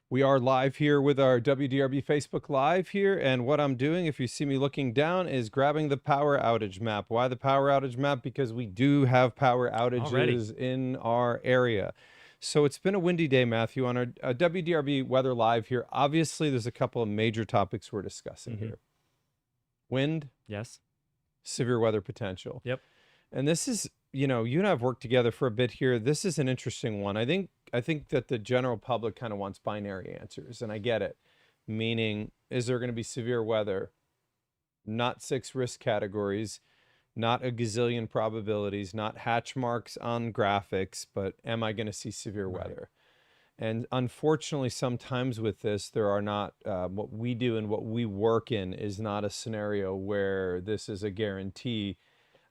We are live here with our WDRB Facebook Live here, and what I'm doing, if you see me looking down, is grabbing the power outage map. Why the power outage map? Because we do have power Already. outages in our area. So it's been a windy day, Matthew, on our WDRB Weather Live here. Obviously, there's a couple of major topics we're discussing here. Wind, Yes. severe weather potential. Yep. And this is, you know, you and I have worked together for a bit here. This is an interesting one. I think that the general public kind of wants binary answers, and I get it. Meaning, is there going to be severe weather? Not 6 risk categories, not a gazillion probabilities, not hatch marks on graphics, but am I going to see severe weather? And unfortunately, sometimes with this, there are not, what we do and what we work in is not a scenario where this is a guarantee.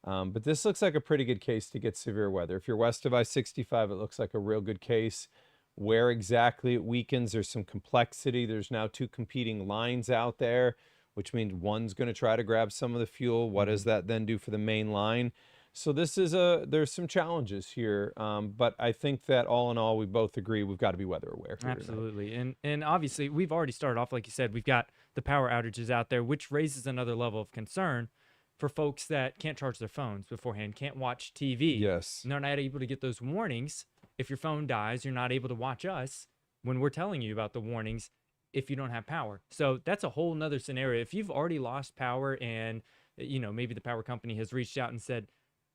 But this looks like a pretty good case to get severe weather. If you're west of I-65, it looks like a real good case. Where exactly it weakens, there's some complexity. There's now 2 competing lines out there, which means one's going to try to grab some of the fuel. What does that then do for the main line? So this is there's some challenges here, but I think that all in all, we both agree we've got to be weather aware here tonight. Absolutely. And obviously, we've already started off, like you said, we've got the power outages out there, which raises another level of concern for folks that can't charge their phones beforehand, can't watch TV. Yes. And they're not able to get those warnings. If your phone dies, you're not able to watch us when we're telling you about the warnings if you don't have power. So that's a whole nother scenario. If you've already lost power and, you know, maybe the power company has reached out and said,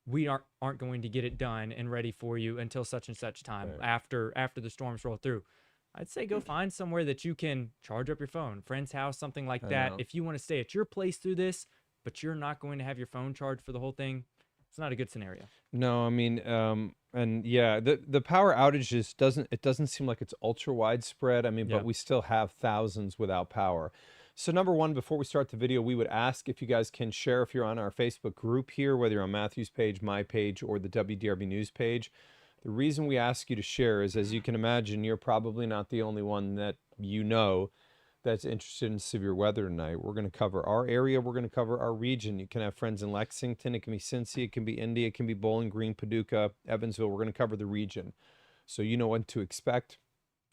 we aren't going to get it done and ready for you until such and such time after the storms roll through. I'd say go find somewhere that you can charge up your phone, friend's house, something like that. If you want to stay at your place through this, but you're not going to have your phone charged for the whole thing, it's not a good scenario. No, I mean, and yeah, the power outages doesn't seem like it's ultra widespread. I mean, but we still have thousands without power. So number one, before we start the video, we would ask if you guys can share if you're on our Facebook group here, whether you're on Matthew's page, my page, or the WDRB News page. The reason we ask you to share is, as you can imagine, you're probably not the only one that you know that's interested in severe weather tonight. We're going to cover our area. We're going to cover our region. You can have friends in Lexington. It can be Cincy. It can be Indy. It can be Bowling Green, Paducah, Evansville. We're going to cover the region. So you know what to expect.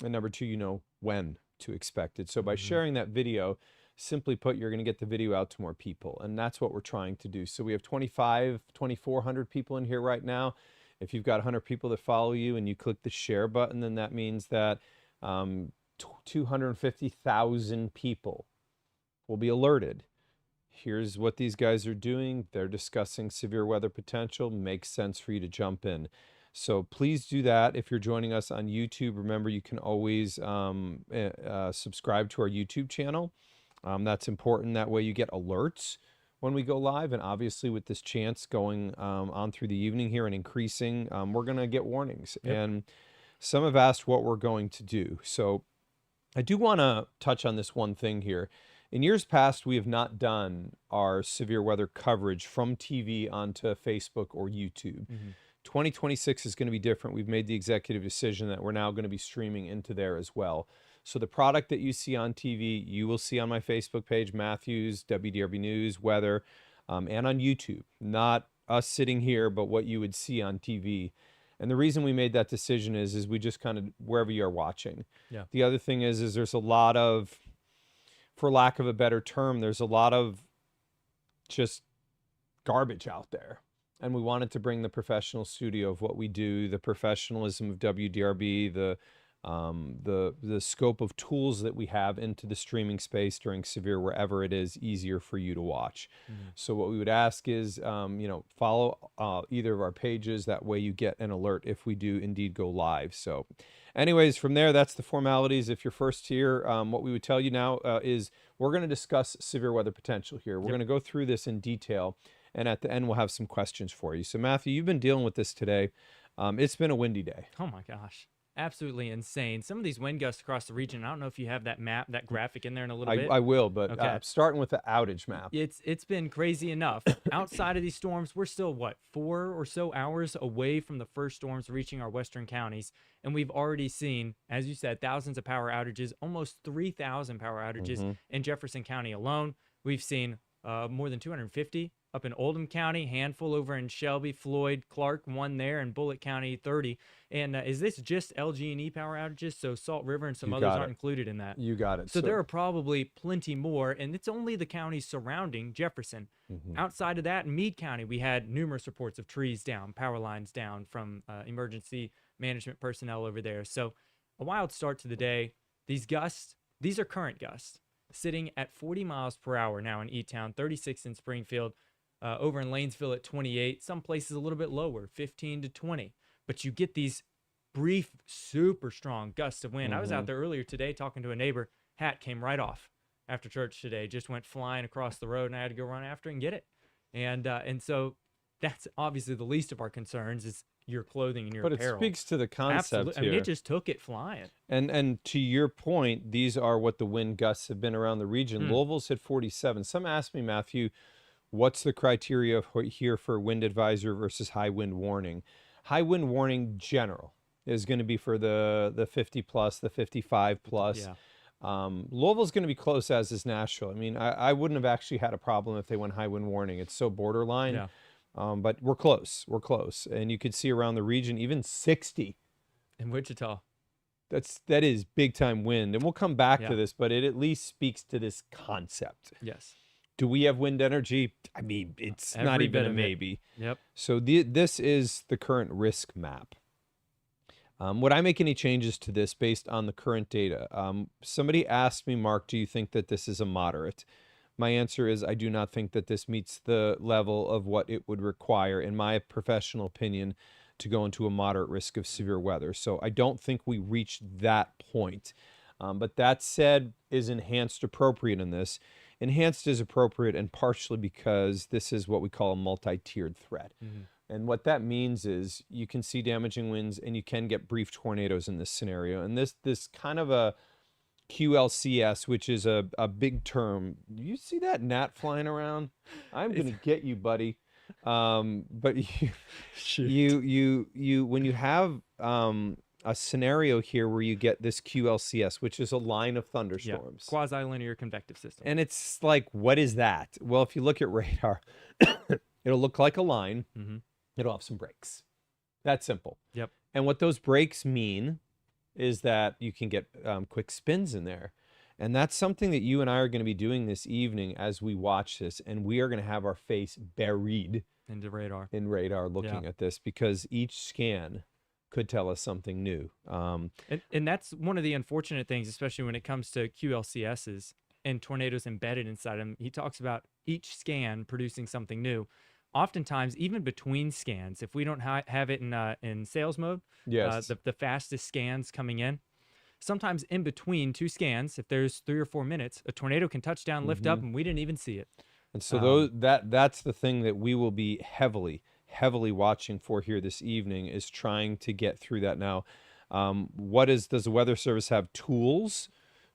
And number two, you know when to expect it. So by sharing that video, simply put, you're going to get the video out to more people. And that's what we're trying to do. So we have 2,400 people in here right now. If you've got 100 people that follow you and you click the share button, then that means that 250,000 people will be alerted. Here's what these guys are doing. They're discussing severe weather potential. Makes sense for you to jump in. So please do that. If you're joining us on YouTube, remember you can always subscribe to our YouTube channel. That's important. That way you get alerts when we go live. And obviously with this chance going on through the evening here and increasing, we're going to get warnings. And some have asked what we're going to do. So I do want to touch on this one thing here. In years past, we have not done our severe weather coverage from TV onto Facebook or YouTube. 2026 is going to be different. We've made the executive decision that we're now going to be streaming into there as well. So the product that you see on TV, you will see on my Facebook page, Matthews, WDRB News, Weather, and on YouTube. Not us sitting here, but what you would see on TV. And the reason we made that decision is we just kind of, wherever you're watching. The other thing is there's a lot of, for lack of a better term, there's a lot of just garbage out there. And we wanted to bring the professional studio of what we do, the professionalism of WDRB, the scope of tools that we have into the streaming space during severe, wherever it is easier for you to watch. So what we would ask is, you know, follow either of our pages. That way you get an alert if we do indeed go live. So anyways, from there, that's the formalities. If you're first here, what we would tell you now is we're going to discuss severe weather potential here. We're going to go through this in detail. And at the end, we'll have some questions for you. So Matthew, you've been dealing with this today. It's been a windy day. Oh my gosh. Absolutely insane. Some of these wind gusts across the region, I don't know if you have that map, that graphic in there in a little bit. I will, but starting with the outage map. It's been crazy enough. Outside of these storms, we're still, what, 4 or so hours away from the first storms reaching our western counties. And we've already seen, as you said, thousands of power outages, almost 3,000 power outages in Jefferson County alone. We've seen more than 250 up in Oldham County, handful over in Shelby, Floyd, Clark, one there, and Bullitt County, 30. And is this just LG&E power outages? So Salt River and some You others got aren't it. included in that. You got it. So there are probably plenty more, and it's only the counties surrounding Jefferson. Outside of that, in Meade County, we had numerous reports of trees down, power lines down from emergency management personnel over there. So a wild start to the day. These gusts, these are current gusts, sitting at 40 miles per hour now in E-Town, 36 in Springfield, over in Lanesville at 28, some places a little bit lower, 15 to 20. But you get these brief, super strong gusts of wind. I was out there earlier today talking to a neighbor. Hat came right off after church today, just went flying across the road, and I had to go run after and get it. And so that's obviously the least of our concerns is your clothing and your apparel. But it speaks to the concept Absolutely. here. I mean, it just took it flying. And to your point, these are what the wind gusts have been around the region. Louisville's hit 47. Some ask me, Matthew, what's the criteria here for wind advisor versus high wind warning? High wind warning general is going to be for the 50 plus, the 55 plus. Yeah. Louisville's going to be close, as is Nashville. I mean, I wouldn't have actually had a problem if they went high wind warning. It's so borderline. Yeah. But we're close. We're close. And you could see around the region, even 60. In Wichita. That is big time wind. And we'll come back Yeah. to this, but it at least speaks to this concept. Yes. Do we have wind energy? I mean, it's not Every even bit a of it. maybe. Yep. So this is the current risk map. Would I make any changes to this based on the current data? Somebody asked me, Mark, do you think that this is a moderate? My answer is I do not think that this meets the level of what it would require, in my professional opinion, to go into a moderate risk of severe weather. So I don't think we reached that point. But that said, is enhanced appropriate in this? Enhanced is appropriate, and partially because this is what we call a multi-tiered threat. And what that means is you can see damaging winds and you can get brief tornadoes in this scenario. And this kind of a QLCS, which is a big term. You see that gnat flying around? I'm going to get you, buddy. But you when you have a scenario here where you get this QLCS, which is a line of thunderstorms. Yeah. Quasi-linear convective system. And it's like, what is that? Well, if you look at radar, it'll look like a line. It'll have some breaks. That's simple. Yep. And what those breaks mean is that you can get quick spins in there. And that's something that you and I are going to be doing this evening as we watch this. And we are going to have our face buried into radar. in radar looking at this, because each scan could tell us something new. And that's one of the unfortunate things, especially when it comes to QLCSs and tornadoes embedded inside them. He talks about each scan producing something new. Oftentimes, even between scans, if we don't have it in sales mode, Yes. the fastest scans coming in, sometimes in between two scans, if there's 3 or 4 minutes, a tornado can touch down, lift up, and we didn't even see it. And so that's the thing that we will be heavily watching for here this evening, is trying to get through that now. Does the Weather Service have tools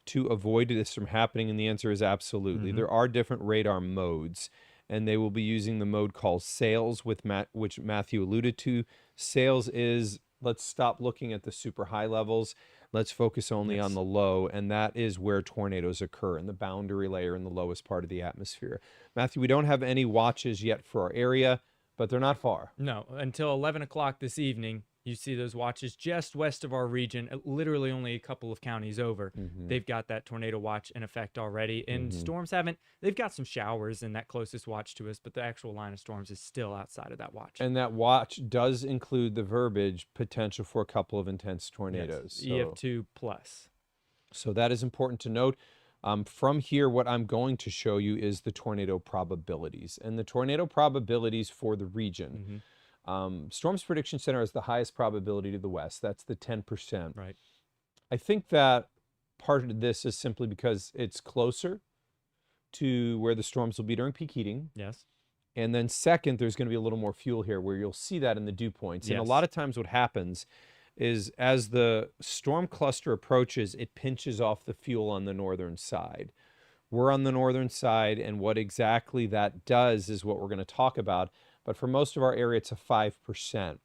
to avoid this from happening? And the answer is absolutely. There are different radar modes, and they will be using the mode called Sails, which Matthew alluded to. Sails is, let's stop looking at the super high levels. Let's focus only on the low, and that is where tornadoes occur, in the boundary layer in the lowest part of the atmosphere. Matthew, we don't have any watches yet for our area, but they're not far. No, until 11 o'clock this evening, you see those watches just west of our region, literally only a couple of counties over. They've got that tornado watch in effect already. And storms they've got some showers in that closest watch to us, but the actual line of storms is still outside of that watch. And that watch does include the verbiage, potential for a couple of intense tornadoes. Yes, EF2 plus. So that is important to note. From here, what I'm going to show you is the tornado probabilities. And the tornado probabilities for the region. Storms Prediction Center has the highest probability to the west. That's the 10%. Right. I think that part of this is simply because it's closer to where the storms will be during peak heating. Yes. And then second, there's going to be a little more fuel here, where you'll see that in the dew points. And a lot of times what happens is, as the storm cluster approaches, it pinches off the fuel on the northern side. We're on the northern side, and what exactly that does is what we're going to talk about. But for most of our area, it's a 5%.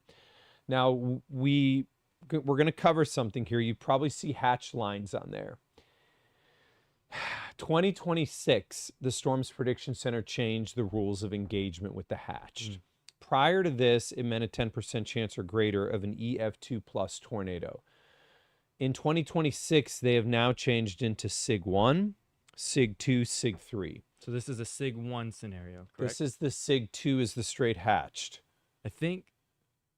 Now, we're going to cover something here. You probably see hatch lines on there. 2026, the Storms Prediction Center changed the rules of engagement with the hatched. Mm. Prior to this, it meant a 10% chance or greater of an EF2 plus tornado. In 2026, they have now changed into SIG 1, SIG 2, SIG 3. So this is a SIG 1 scenario, correct? This is the SIG 2 is the straight hatched. I think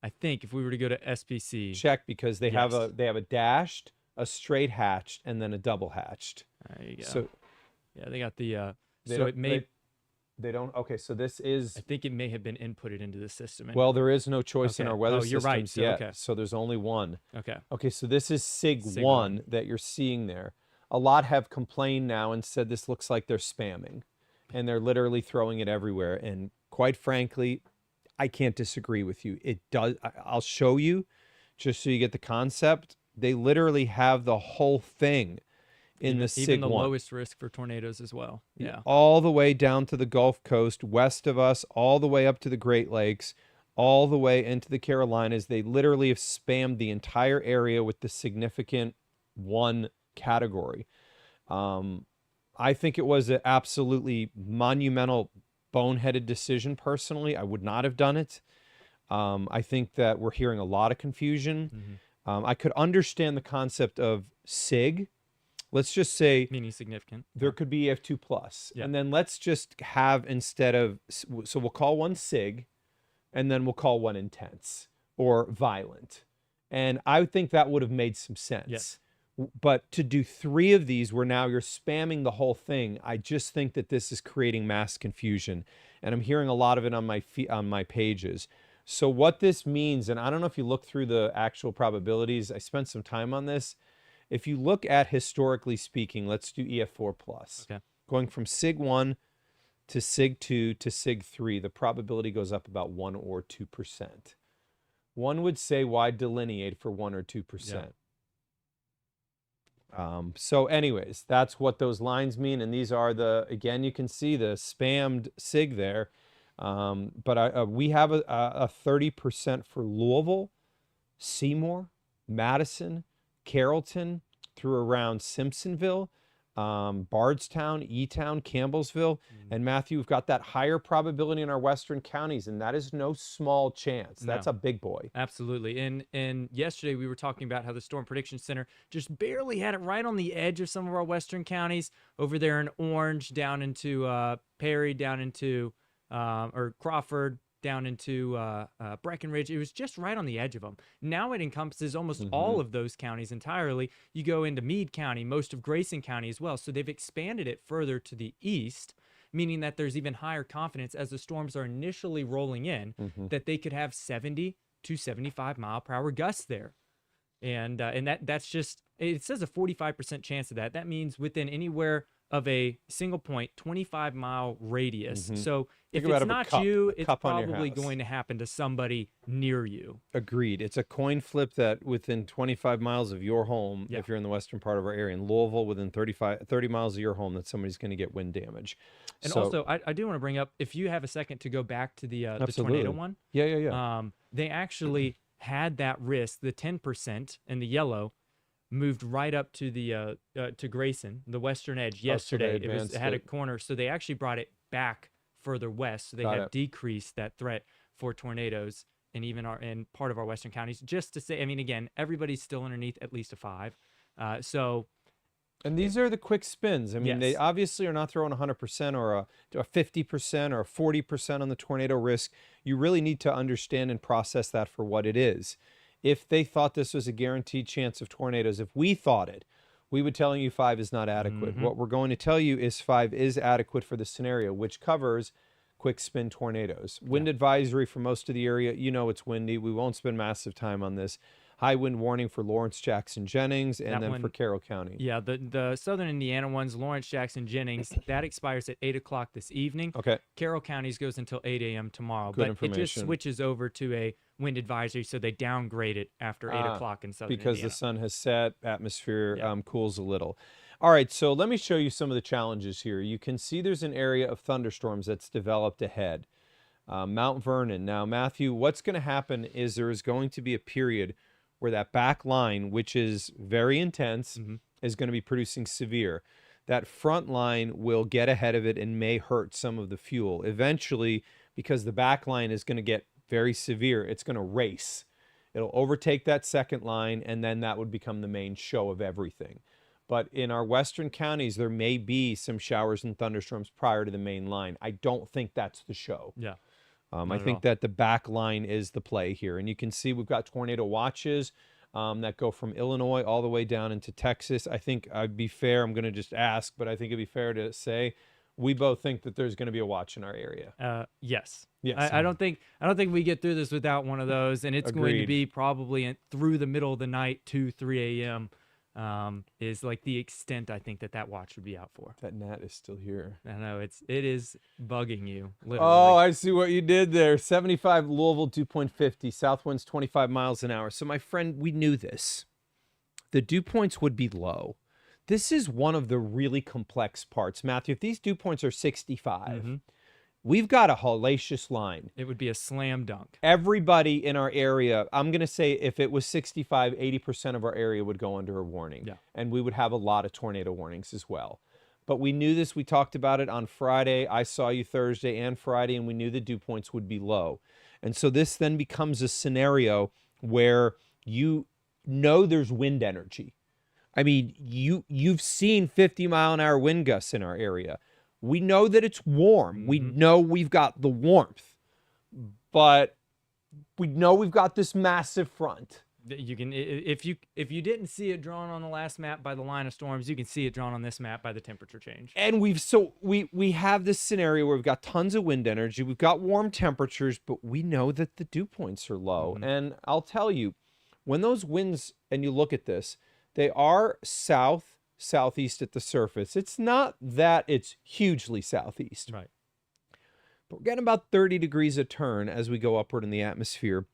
if we were to go to SPC, Check, because they have Yes. a dashed, a straight hatched, and then a double hatched. there you go. So yeah, they got the they so don't- it may they don't. Okay, so this is I think it may have been inputted into the system. well, there is no choice in Okay. our weather Oh, you're systems right. So, yet. okay. So there's only one. Okay. Okay, so this is SIG, SIG 1 1. that you're seeing there. A lot have complained now and said this looks like they're spamming, and they're literally throwing it everywhere. And quite frankly, I can't disagree with you. It does. I'll show you just so you get the concept. They literally have the whole thing in the SIG Even the 1. lowest risk for tornadoes as well. Yeah. All the way down to the Gulf Coast, west of us, all the way up to the Great Lakes, all the way into the Carolinas. They literally have spammed the entire area with the significant 1 category. I think it was an absolutely monumental, boneheaded decision. Personally, I would not have done it. I think that we're hearing a lot of confusion. I could understand the concept of SIG. Let's just say Meaning significant. there could be EF2 plus. Yeah. And then let's just have, instead of, so we'll call one SIG, and then we'll call one intense or violent. And I would think that would have made some sense. Yes. But to do 3 of these where now you're spamming the whole thing, I just think that this is creating mass confusion. And I'm hearing a lot of it on my pages. So what this means, and I don't know if you look through the actual probabilities, I spent some time on this. If you look at historically speaking, let's do EF4 plus. Okay. Going from SIG 1 to SIG 2 to SIG 3, the probability goes up about 1 or 2%. One would say, why delineate for 1 or 2%? So anyways, that's what those lines mean. And these are again, you can see the spammed SIG there. But we have a 30% for Louisville, Seymour, Madison, Carrollton, through around Simpsonville, Bardstown, E-Town, Campbellsville. And Matthew, we've got that higher probability in our western counties, and that is no small chance. That's No. a big boy. Absolutely. And yesterday we were talking about how the Storm Prediction Center just barely had it right on the edge of some of our western counties, over there in Orange, down into Perry, down into or Crawford, down into Breckenridge. It was just right on the edge of them. Now it encompasses almost all of those counties entirely. You go into Meade County, most of Grayson County as well. So they've expanded it further to the east, meaning that there's even higher confidence as the storms are initially rolling in that they could have 70 to 75 mile per hour gusts there. And that's just, it says a 45% chance of that. That means within anywhere of a single point, 25-mile radius. So if about it's a not cup- you, a it's cup on your probably house. going to happen to somebody near you. Agreed. It's a coin flip that within 25 miles of your home, Yeah. if you're in the western part of our area, in Louisville, within 30 miles of your home, that somebody's going to get wind damage. And So- also, I do want to bring up, if you have a second to go back to the Absolutely. tornado one, Yeah. they actually had that risk, the 10% in the yellow, moved right up to the to Grayson, the western edge yesterday. It advanced had a it. corner, so they actually brought it back further west. So they Got have it. decreased that threat for tornadoes and even in part of our western counties. Just to say, I mean, again, everybody's still underneath at least a 5. So And these are the quick spins. I mean, they Yes. obviously are not throwing 100% or a 50% or a 40% on the tornado risk. You really need to understand and process that for what it is. If they thought this was a guaranteed chance of tornadoes, if we thought it, we would telling you 5 is not adequate. What we're going to tell you is 5 is adequate for the scenario, which covers quick spin tornadoes. Wind advisory for most of the area. You know it's windy. We won't spend massive time on this. High wind warning for Lawrence, Jackson, Jennings, and That then one- for Carroll County. yeah, the southern Indiana ones, Lawrence, Jackson, Jennings, that expires at 8 o'clock this evening. Okay. Carroll County's goes until 8 a.m. tomorrow, Good but it just information. switches over to a wind advisory, so they downgrade it after 8 o'clock in southern Because Indiana. the sun has set, atmosphere Yeah. cools a little. All right, so let me show you some of the challenges here. You can see there's an area of thunderstorms that's developed ahead. Mount Vernon. Now, Matthew, what's going to happen is there is going to be a period where that back line, which is very intense, is going to be producing severe. that front line will get ahead of it and may hurt some of the fuel. Eventually, because the back line is going to get very severe, it's going to race. It'll overtake that second line, and then that would become the main show of everything. But in our western counties, there may be some showers and thunderstorms prior to the main line. I don't think that's the show. Yeah. I Not at think all. that the back line is the play here. And you can see we've got tornado watches that go from Illinois all the way down into Texas. I think I'd be fair. I'm going to just ask, but I think it'd be fair to say we both think that there's going to be a watch in our area. Yes. Yes. I don't think we get through this without one of those, and it's going to Agreed. be probably through the middle of the night, 2, 3 a.m. Is like the extent I think that watch would be out for. That gnat is still here. I know it is bugging you literally. Oh, I see what you did there. 75 Louisville, dew point 50. South winds 25 miles an hour. So my friend, we knew this. The dew points would be low. This is one of the really complex parts. Matthew, if these dew points are 65, we've got a hellacious line. It would be a slam dunk. Everybody in our area, I'm going to say if it was 65, 80% of our area would go under a warning. Yeah. And we would have a lot of tornado warnings as well. But we knew this. We talked about it on Friday. I saw you Thursday and Friday, and we knew the dew points would be low. And so this then becomes a scenario where you know there's wind energy. I mean, you've seen 50-mile-an-hour wind gusts in our area. We know that it's warm. We know we've got the warmth, but we know we've got this massive front. You can, if you didn't see it drawn on the last map by the line of storms, you can see it drawn on this map by the temperature change. And we have this scenario where we've got tons of wind energy, we've got warm temperatures, but we know that the dew points are low. And I'll tell you, when those winds, and you look at this, they are southeast at the surface. It's not that it's hugely southeast. Right. But we're getting about 30 degrees a turn as we go upward in the atmosphere.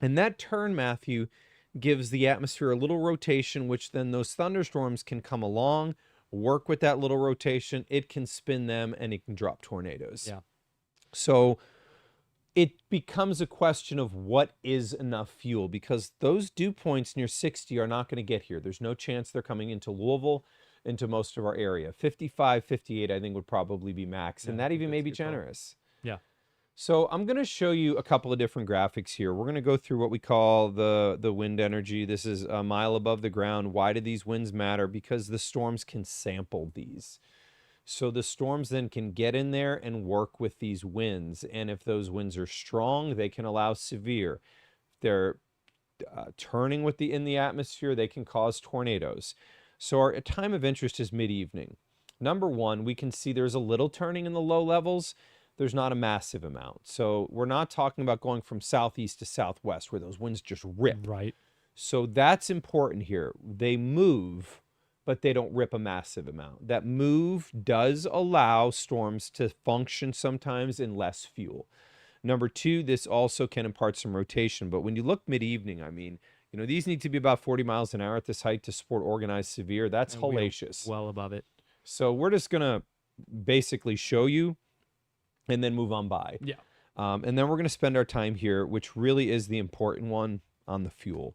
And that turn, Matthew, gives the atmosphere a little rotation, which then those thunderstorms can come along, work with that little rotation. It can spin them, and it can drop tornadoes. Yeah. So it becomes a question of what is enough fuel, because those dew points near 60 are not going to get here. There's no chance they're coming into Louisville, into most of our area. 55, 58, I think would probably be max, and that even may be generous. Yeah. So I'm going to show you a couple of different graphics here. We're going to go through what we call the wind energy. This is a mile above the ground. Why do these winds matter? Because the storms can sample these. So the storms then can get in there and work with these winds. And if those winds are strong, they can allow severe. If they're turning in the atmosphere, they can cause tornadoes. So our time of interest is mid-evening. Number one, we can see there's a little turning in the low levels. There's not a massive amount. So we're not talking about going from southeast to southwest where those winds just rip. Right. So that's important here. They move, but they don't rip a massive amount. That move does allow storms to function sometimes in less fuel. Number two, this also can impart some rotation. But when you look mid-evening, I mean, you know, these need to be about 40 miles an hour at this height to support organized severe. That's hellacious. Well above it. So we're just going to basically show you and then move on by. Yeah. And then we're going to spend our time here, which really is the important one, on the fuel.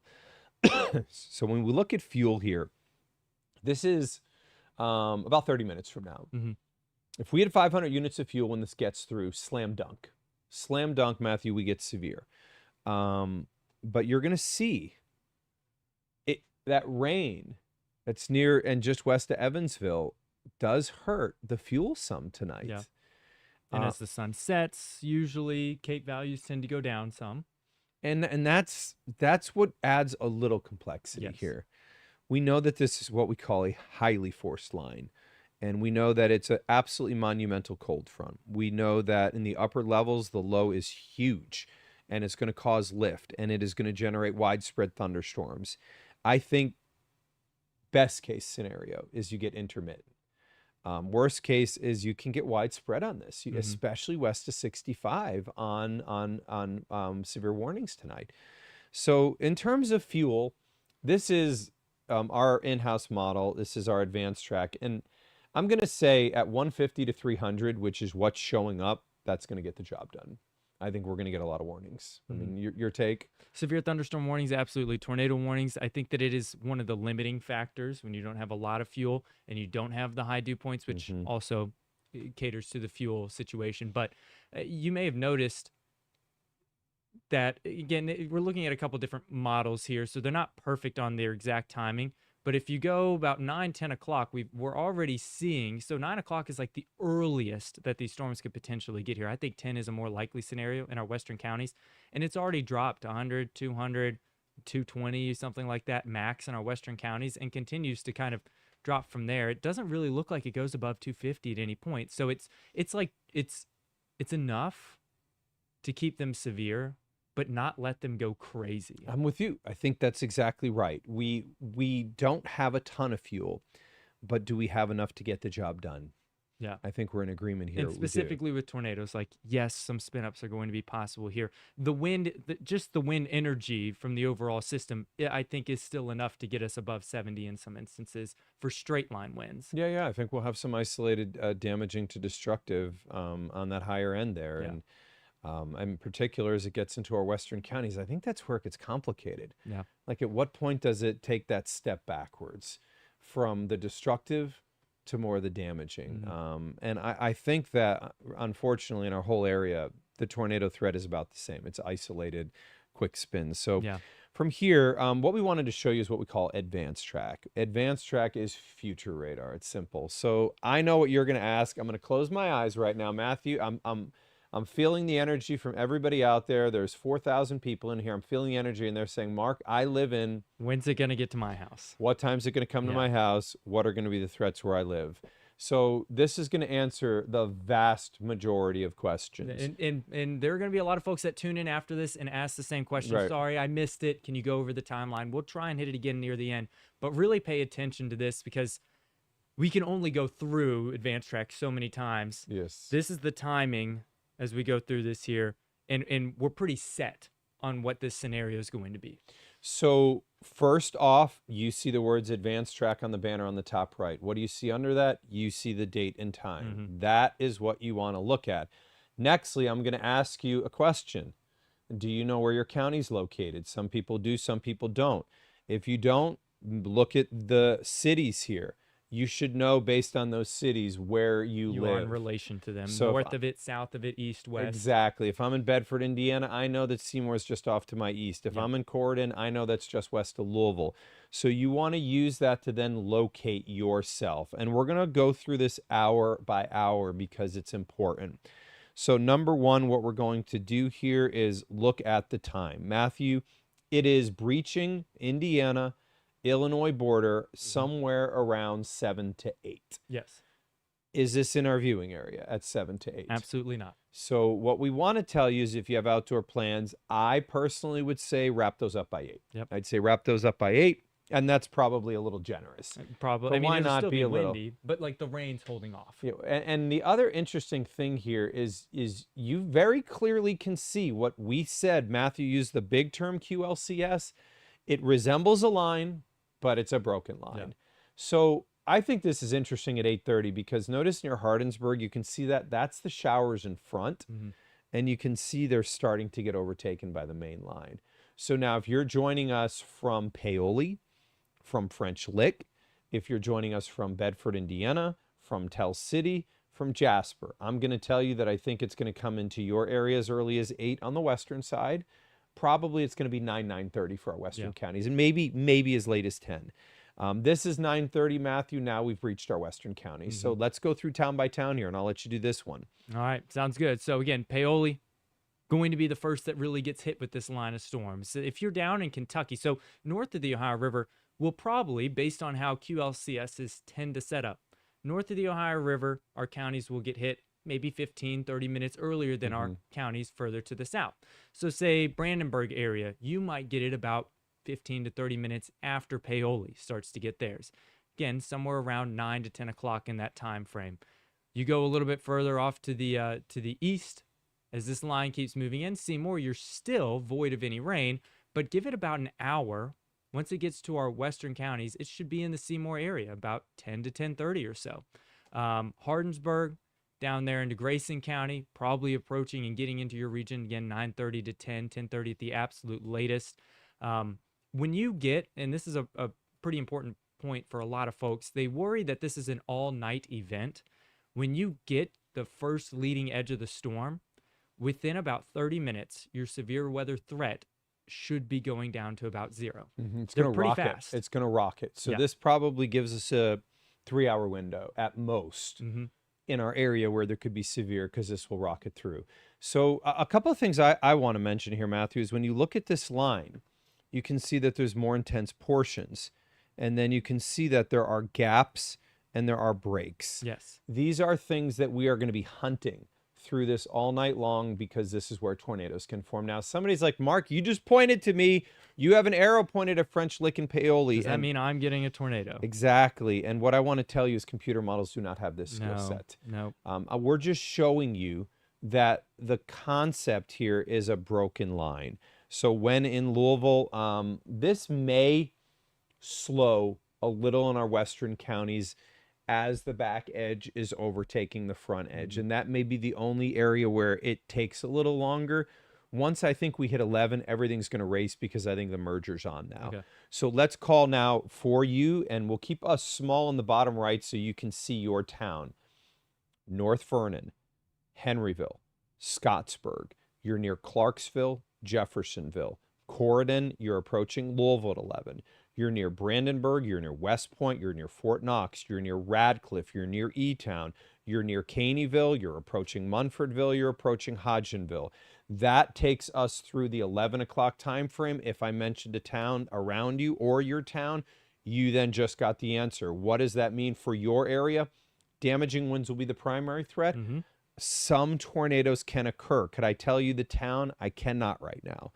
So when we look at fuel here, this is about 30 minutes from now. If we had 500 units of fuel when this gets through, slam dunk. Slam dunk, Matthew, we get severe. But you're going to see that rain that's near and just west of Evansville does hurt the fuel some tonight. Yeah. And as the sun sets, usually Cape values tend to go down some. And that's what adds a little complexity here. We know that this is what we call a highly forced line. And we know that it's an absolutely monumental cold front. We know that in the upper levels, the low is huge, and it's going to cause lift, and it is going to generate widespread thunderstorms. I think best case scenario is you get intermittent. Worst case is you can get widespread on this, especially west of 65 on severe warnings tonight. So in terms of fuel, this is our in-house model. This is our advanced track. And I'm going to say at 150 to 300, which is what's showing up, that's going to get the job done. I think we're going to get a lot of warnings. I Mhm. mean, your take? Severe thunderstorm warnings, absolutely. Tornado warnings, I think that it is one of the limiting factors when you don't have a lot of fuel and you don't have the high dew points, which Mhm. also caters to the fuel situation. But you may have noticed that, again, we're looking at a couple different models here, so they're not perfect on their exact timing. But if you go about 9, 10 o'clock, we're already seeing, so 9 o'clock is like the earliest that these storms could potentially get here. I think 10 is a more likely scenario in our western counties, and it's already dropped 100, 200, 220, something like that max in our western counties, and continues to kind of drop from there. It doesn't really look like it goes above 250 at any point. So it's like it's enough to keep them severe, but not let them go crazy. I'm with you. I think that's exactly right. We don't have a ton of fuel, but do we have enough to get the job done? Yeah. I think we're in agreement here. And specifically with tornadoes, like, yes, some spin ups are going to be possible here. The wind, just the wind energy from the overall system, I think is still enough to get us above 70 in some instances for straight line winds. Yeah, I think we'll have some isolated damaging to destructive on that higher end there. Yeah. And in particular, as it gets into our western counties, I think that's where it gets complicated. Yeah. Like, at what point does it take that step backwards from the destructive to more of the damaging? And I think that, unfortunately, in our whole area, the tornado threat is about the same. It's isolated, quick spins. So Yeah. from here, what we wanted to show you is what we call advanced track. Advanced track is future radar. It's simple. So I know what you're going to ask. I'm going to close my eyes right now, Matthew. I'm feeling the energy from everybody out there. There's 4,000 people in here. I'm feeling the energy, and they're saying, Mark, I live in. When's it going to get to my house? What time's it going to come to Yeah. my house? What are going to be the threats where I live? So this is going to answer the vast majority of questions. And there are going to be a lot of folks that tune in after this and ask the same question. Right. Sorry, I missed it. Can you go over the timeline? We'll try and hit it again near the end. But really pay attention to this, because we can only go through advanced track so many times. Yes. This is the timing as we go through this here. And we're pretty set on what this scenario is going to be. So first off, you see the words advanced track on the banner on the top right. What do you see under that? You see the date and time. That is what you want to look at. Nextly, I'm going to ask you a question. Do you know where your county's located? Some people do, some people don't. If you don't, look at the cities here. You should know, based on those cities, where you You live. are in relation to them. So North of it, south of it, east, west. Exactly. If I'm in Bedford, Indiana, I know that Seymour is just off to my east. If Yep. I'm in Corydon, I know that's just west of Louisville. So you want to use that to then locate yourself. And we're going to go through this hour by hour because it's important. So number one, what we're going to do here is look at the time. Matthew, it is breaching Indiana, Illinois border somewhere around 7 to 8. Yes. Is this in our viewing area at 7 to 8? Absolutely not. So what we want to tell you is, if you have outdoor plans, I personally would say wrap those up by 8. Yep. I'd say wrap those up by 8, and that's probably a little generous. Probably. But I mean, why it'll not still be be a little? windy, but like the rain's holding off. You know, and the other interesting thing here is you very clearly can see what we said. Matthew used the big term QLCS. It resembles a line, but it's a broken line. Yeah. So I think this is interesting at 8:30, because notice near Hardinsburg, you can see that's the showers in front, and you can see they're starting to get overtaken by the main line. So now if you're joining us from Paoli, from French Lick, if you're joining us from Bedford, Indiana, from Tell City, from Jasper, I'm going to tell you that I think it's going to come into your area as early as 8 on the western side. Probably it's going to be 9:30 for our western counties, and maybe as late as 10. This is 9:30, Matthew. Now we've reached our western counties. So let's go through town by town here, and I'll let you do this one. All right. Sounds good. So again, Paoli going to be the first that really gets hit with this line of storms. If you're down in Kentucky, so north of the Ohio River, will probably, based on how QLCSs tend to set up, north of the Ohio River, our counties will get hit maybe 15, 30 minutes earlier than our counties further to the south. So say Brandenburg area, you might get it about 15 to 30 minutes after Paoli starts to get theirs. Again, somewhere around 9 to 10 o'clock in that time frame. You go a little bit further off to the east, as this line keeps moving in. Seymour, you're still void of any rain, but give it about an hour. Once it gets to our western counties, it should be in the Seymour area, about 10 to 10:30 or so. Hardinsburg, down there into Grayson County, probably approaching and getting into your region again 9:30 to 10:30 at the absolute latest. When you get, and this is a pretty important point for a lot of folks, they worry that this is an all-night event. When you get the first leading edge of the storm, within about 30 minutes, your severe weather threat should be going down to about zero. It's They're going to pretty rocket. fast. It's going to rocket. So Yeah. this probably gives us a 3-hour window at most Mm-hmm. in our area where there could be severe, because this will rocket through. So a couple of things I want to mention here, Matthew, is when you look at this line, you can see that there's more intense portions. And then you can see that there are gaps and there are breaks. Yes. These are things that we are going to be hunting through this all night long, because this is where tornadoes can form. Now, somebody's like, Mark, you just pointed to me. You have an arrow pointed at French Lick and Paoli. Does that mean I'm getting a tornado? Exactly. And what I want to tell you is computer models do not have this skill set. No. We're just showing you that the concept here is a broken line. So when in Louisville, this may slow a little in our western counties as the back edge is overtaking the front edge. And that may be the only area where it takes a little longer. Once I think we hit 11, everything's going to race, because I think the merger's on now. Okay. So let's call now for you, and we'll keep us small in the bottom right so you can see your town. North Vernon, Henryville, Scottsburg. You're near Clarksville, Jeffersonville. Corydon, you're approaching Louisville at 11. You're near Brandenburg, you're near West Point, you're near Fort Knox, you're near Radcliffe, you're near E-Town, you're near Caneyville, you're approaching Munfordville, you're approaching Hodgenville. That takes us through the 11 o'clock time frame. If I mentioned a town around you or your town, you then just got the answer. What does that mean for your area? Damaging winds will be the primary threat. Mm-hmm. Some tornadoes can occur. Could I tell you the town? I cannot right now.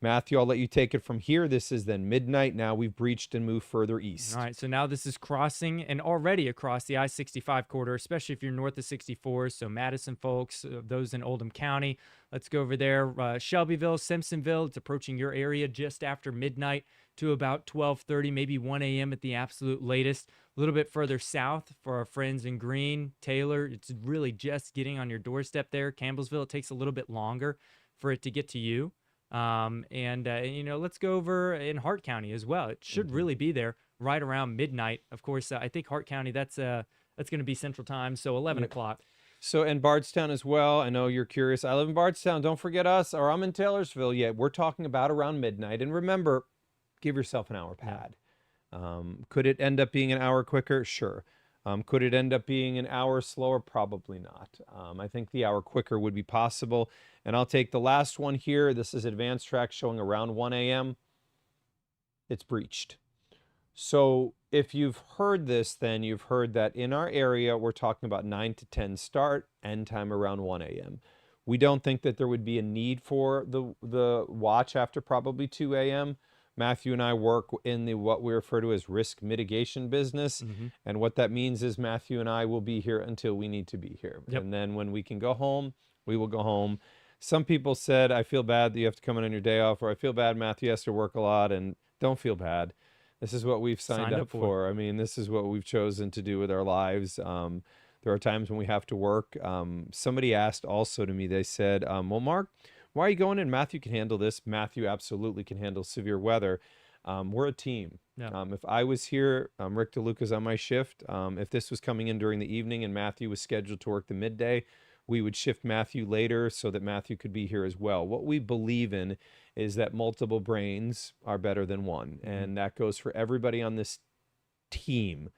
Matthew, I'll let you take it from here. This is then midnight. Now we've breached and moved further east. All right, so now this is crossing and already across the I-65 corridor, especially if you're north of 64. So Madison folks, those in Oldham County, let's go over there. Shelbyville, Simpsonville, it's approaching your area just after midnight to about 12:30, maybe 1 a.m. at the absolute latest. A little bit further south for our friends in Greene, Taylor, it's really just getting on your doorstep there. Campbellsville, it takes a little bit longer for it to get to you. Let's go over in Hart County as well. It should really be there right around midnight. Of course, I think Hart County, that's going to be Central Time, so 11 o'clock. So in Bardstown as well, I know you're curious. I live in Bardstown. Don't forget us, or I'm in Taylorsville. Yeah, we're talking about around midnight. And remember, give yourself an hour pad. Could it end up being an hour quicker? Sure. Could it end up being an hour slower? Probably not. I think the hour quicker would be possible. And I'll take the last one here. This is advanced track showing around 1 a.m. It's breached. So if you've heard this, then you've heard that in our area, we're talking about 9 to 10 start, end time around 1 a.m. We don't think that there would be a need for the watch after probably 2 a.m. Matthew and I work in the what we refer to as risk mitigation business. And what that means is Matthew and I will be here until we need to be here. Yep. And then when we can go home, we will go home. Some people said, I feel bad that you have to come in on your day off, or I feel bad Matthew has to work a lot, and don't feel bad. This is what we've signed up for. I mean, this is what we've chosen to do with our lives. There are times when we have to work. Somebody asked also to me, they said, well, Mark, why are you going in? Matthew can handle this. Matthew absolutely can handle severe weather. We're a team. Yeah. If I was here, Rick DeLuca's on my shift. If this was coming in during the evening and Matthew was scheduled to work the midday, we would shift Matthew later so that Matthew could be here as well. What we believe in is that multiple brains are better than one. And that goes for everybody on this team.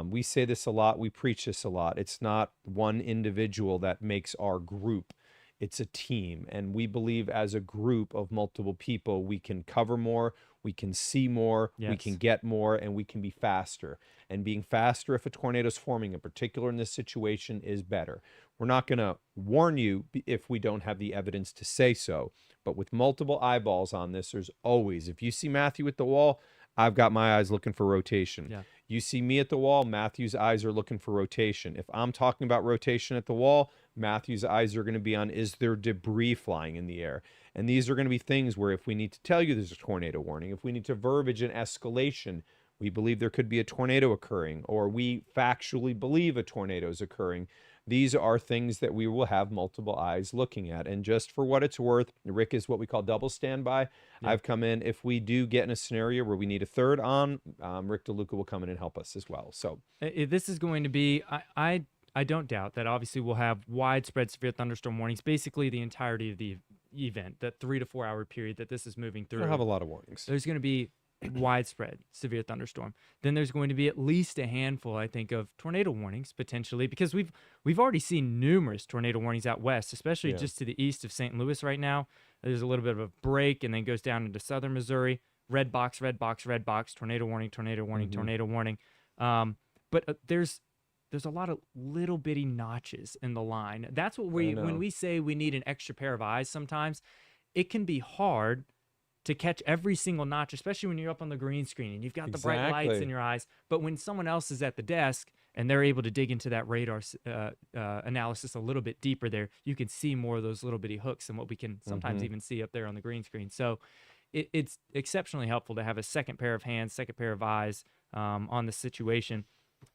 We say this a lot. We preach this a lot. It's not one individual that makes our group. It's a team. And we believe as a group of multiple people, we can cover more, we can see more, we can get more, and we can be faster. And being faster if a tornado is forming, in particular in this situation, is better. We're not going to warn you if we don't have the evidence to say so. But with multiple eyeballs on this, there's always, if you see Matthew at the wall, I've got my eyes looking for rotation. Yeah. You see me at the wall, Matthew's eyes are looking for rotation. If I'm talking about rotation at the wall, Matthew's eyes are going to be on, is there debris flying in the air? And these are going to be things where if we need to tell you there's a tornado warning, if we need to verbiage an escalation, we believe there could be a tornado occurring, or we factually believe a tornado is occurring, These are things that we will have multiple eyes looking at. And just for what it's worth, Rick is what we call double standby. Yeah. I've come in. If we do get in a scenario where we need a third on, Rick DeLuca will come in and help us as well. So This is going to be, I don't doubt that obviously we'll have widespread severe thunderstorm warnings, basically the entirety of the event, that 3 to 4 hour period that this is moving through. we'll have a lot of warnings. There's going to be widespread severe thunderstorm. Then there's going to be at least a handful, I think, of tornado warnings potentially, because we've already seen numerous tornado warnings out west, especially just to the east of St. Louis right now. There's a little bit of a break and then goes down into southern Missouri. Red box, red box, red box, tornado warning, tornado warning, tornado warning. But there's a lot of little bitty notches in the line. That's what when we say we need an extra pair of eyes sometimes, it can be hard to catch every single notch, especially when you're up on the green screen and you've got the bright lights in your eyes. But when someone else is at the desk and they're able to dig into that radar analysis a little bit deeper there, you can see more of those little bitty hooks than what we can sometimes even see up there on the green screen. So it's exceptionally helpful to have a second pair of hands, second pair of eyes on the situation.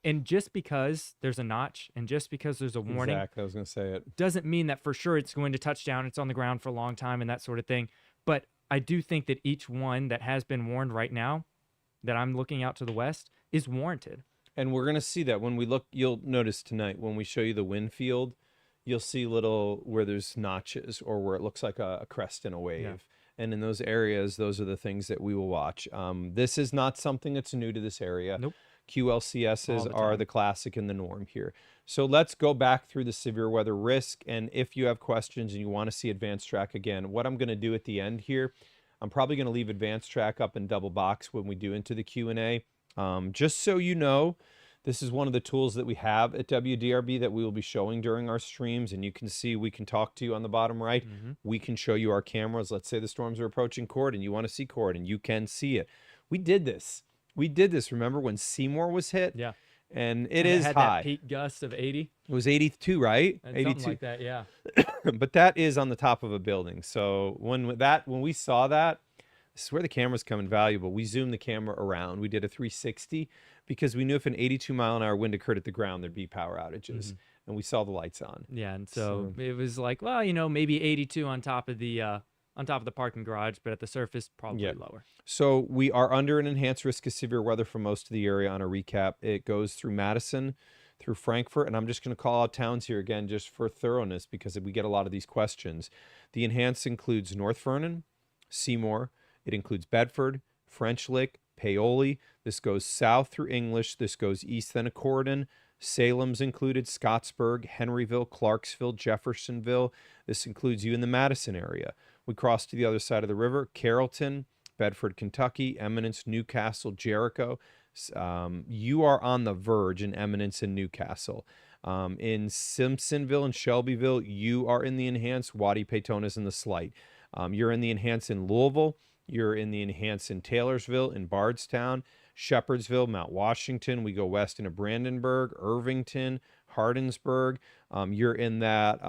And just because there's a notch and just because there's a warning, Exactly, I was going to say it, doesn't mean that for sure it's going to touch down, it's on the ground for a long time and that sort of thing. But I do think that each one that has been warned right now, that I'm looking out to the west, is warranted. And we're going to see that when we look. You'll notice tonight when we show you the wind field, you'll see little where there's notches or where it looks like a crest in a wave. Yeah. And in those areas, those are the things that we will watch. This is not something that's new to this area. Nope. QLCSs are the classic and the norm here. So let's go back through the severe weather risk. And if you have questions and you want to see advanced track again, what I'm going to do at the end here, I'm probably going to leave advanced track up in double box when we do into the Q&A. Just so you know, this is one of the tools that we have at WDRB that we will be showing during our streams. And you can see, we can talk to you on the bottom right. We can show you our cameras. Let's say the storms are approaching Cord and you want to see Cord and you can see it. We did this. Remember when Seymour was hit? Yeah. And it is had high. That peak gust of 80. It was 82, right? 82. Something like that, yeah. But that is on the top of a building. So when we saw that, this is where the cameras come in valuable. We zoomed the camera around. We did a 360 because we knew if an 82-mile-an-hour wind occurred at the ground, there'd be power outages. And we saw the lights on. Yeah, and so it was like, well, maybe 82 on top of the parking garage, but at the surface, probably lower. So we are under an enhanced risk of severe weather for most of the area. On a recap, it goes through Madison, through Frankfort, and I'm just going to call out towns here again just for thoroughness because we get a lot of these questions. The enhanced includes North Vernon, Seymour. It includes Bedford, French Lick, Paoli. This goes south through English. This goes east then Accordon. Salem's included, Scottsburg, Henryville, Clarksville, Jeffersonville. This includes you in the Madison area. We cross to the other side of the river, Carrollton, Bedford, Kentucky, Eminence, Newcastle, Jericho. You are on the verge in Eminence and Newcastle. In Simpsonville and Shelbyville, you are in the enhanced. Waddy, Peytona's in the slight. You're in the enhanced in Louisville. You're in the enhanced in Taylorsville, in Bardstown, Shepherdsville, Mount Washington. We go west into Brandenburg, Irvington, Hardinsburg. You're in that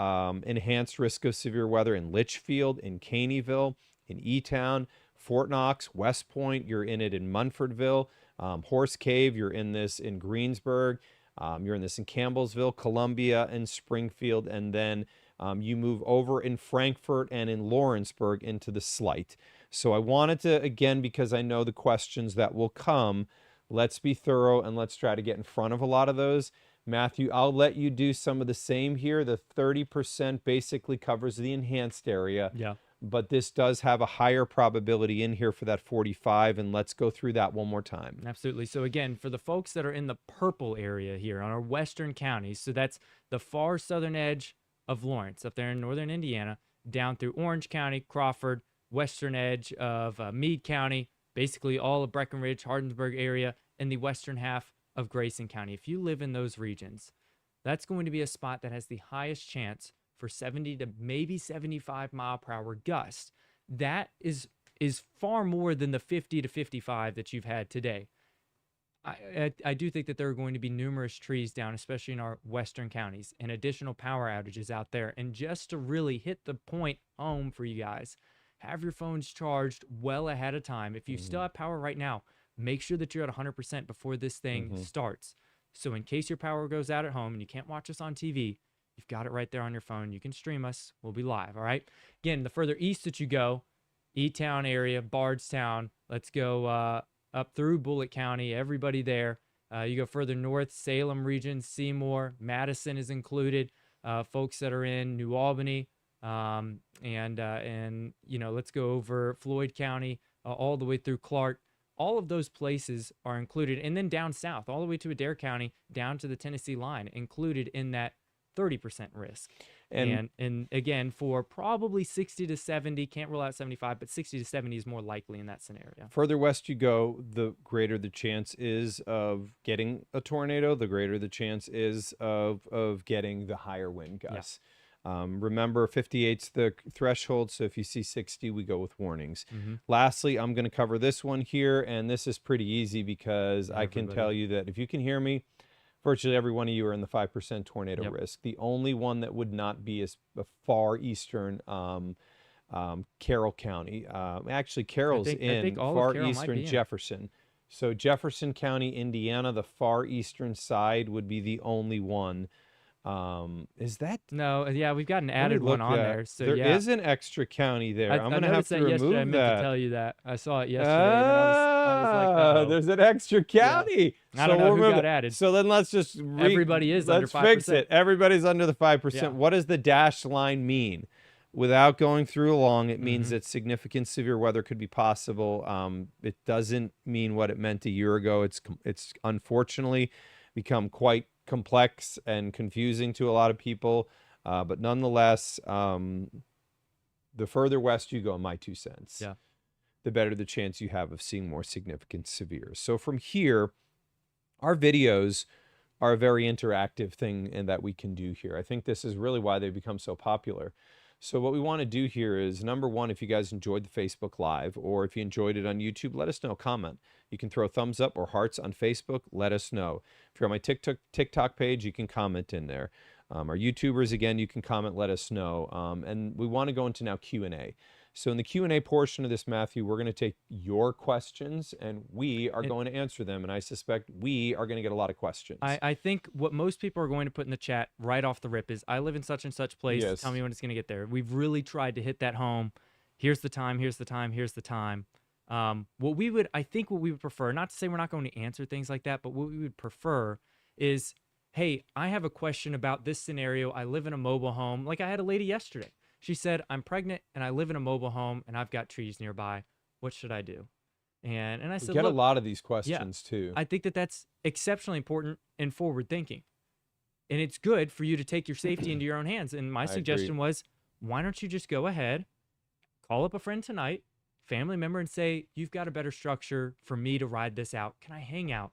enhanced risk of severe weather in Litchfield, in Caneyville, in E-Town, Fort Knox, West Point. You're in it in Munfordville, Horse Cave. You're in this in Greensburg. You're in this in Campbellsville, Columbia, and Springfield. And then you move over in Frankfort and in Lawrenceburg into the slight. So I wanted to, again, because I know the questions that will come, let's be thorough and let's try to get in front of a lot of those. Matthew, I'll let you do some of the same here. The 30% basically covers the enhanced area. Yeah. But this does have a higher probability in here for that 45, and let's go through that one more time. Absolutely. So again, for the folks that are in the purple area here on our western counties, so that's the far southern edge of Lawrence, up there in northern Indiana, down through Orange County, Crawford, western edge of Meade County, basically all of Breckenridge, Hardinsburg area, and the western half of Grayson County. If you live in those regions, that's going to be a spot that has the highest chance for 70 to maybe 75 mile per hour gust. That is far more than the 50 to 55 that you've had today. I do think that there are going to be numerous trees down, especially in our western counties, and additional power outages out there. And just to really hit the point home for you guys, have your phones charged well ahead of time. If you still have power right now, make sure that you're at 100% before this thing starts. So in case your power goes out at home and you can't watch us on TV, You've got it right there on your phone. You can stream us. We'll be live. All right. Again, the further east that you go, E-Town area, Bardstown, let's go up through Bullitt County, everybody there. You go further north, Salem region, Seymour, Madison is included. Folks that are in New Albany, and you know, let's go over Floyd County, all the way through Clark. All of those places are included, and then down south, all the way to Adair County, down to the Tennessee line, included in that 30% risk. And again, for probably 60 to 70, can't rule out 75, but 60 to 70 is more likely in that scenario. Further west you go, the greater the chance is of getting a tornado, the greater the chance is of getting the higher wind gusts. Yeah. Remember, 58's the threshold, so if you see 60, we go with warnings. Lastly, I'm going to cover this one here, and this is pretty easy because I can tell you that if you can hear me, virtually every one of you are in the 5% tornado risk. The only one that would not be is a far eastern Carroll County. Actually, Carroll's in far eastern Jefferson. So Jefferson County, Indiana, the far eastern side would be the only one. Is that? No, yeah, we've got an added one on there. So there is an extra county there. I'm going to have to remove that. I meant to tell you that. I saw it yesterday. And I was like, uh-oh. There's an extra county. Yeah. I don't know who got added. So then let's just everybody is under 5%. Let's fix it. Everybody's under the 5%. Yeah. What does the dashed line mean? Without going through along, it means that significant severe weather could be possible. It doesn't mean what it meant a year ago. It's unfortunately become quite complex and confusing to a lot of people, but nonetheless, the further west you go, in my 2 cents, the better the chance you have of seeing more significant severe. So from here, our videos are a very interactive thing and that we can do here. I think this is really why they've become so popular. So what we want to do here is, number one, if you guys enjoyed the Facebook Live, or if you enjoyed it on YouTube, let us know. Comment. You can throw thumbs up or hearts on Facebook. Let us know. If you're on my TikTok page, you can comment in there. Our YouTubers, again, you can comment. Let us know. And we want to go into now Q&A. So in the Q&A portion of this, Matthew, we're going to take your questions and we are going to answer them. And I suspect we are going to get a lot of questions. I think what most people are going to put in the chat right off the rip is, I live in such and such place. Tell me when it's going to get there. We've really tried to hit that home. Here's the time. Here's the time. Here's the time. What we would prefer, not to say we're not going to answer things like that, but what we would prefer is, hey, I have a question about this scenario. I live in a mobile home. Like I had a lady yesterday. She said, I'm pregnant and I live in a mobile home and I've got trees nearby. What should I do? And I said, we get a lot of these questions too. I think that that's exceptionally important and forward thinking. And it's good for you to take your safety into your own hands. And my suggestion was, why don't you just go ahead, call up a friend tonight, family member, and say, you've got a better structure for me to ride this out. Can I hang out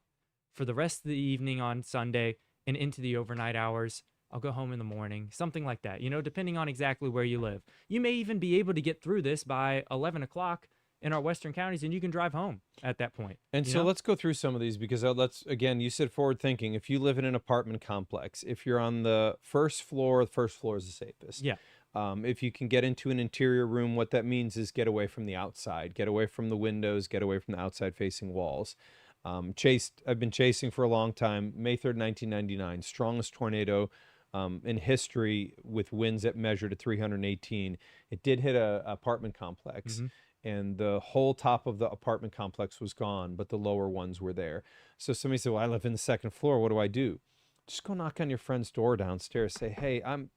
for the rest of the evening on Sunday and into the overnight hours? I'll go home in the morning, something like that, you know, depending on exactly where you live. You may even be able to get through this by 11 o'clock in our western counties, and you can drive home at that point. And so let's go through some of these, because again, you said forward thinking. If you live in an apartment complex, if you're on the first floor is the safest. Yeah. If you can get into an interior room, what that means is get away from the outside, get away from the windows, get away from the outside facing walls. I've been chasing for a long time. May 3rd, 1999, strongest tornado in history, with winds that measured at 318. It did hit a apartment complex, and the whole top of the apartment complex was gone, but the lower ones were there. So somebody said, well, I live in the second floor. What do I do? Just go knock on your friend's door downstairs. Say, hey, I'm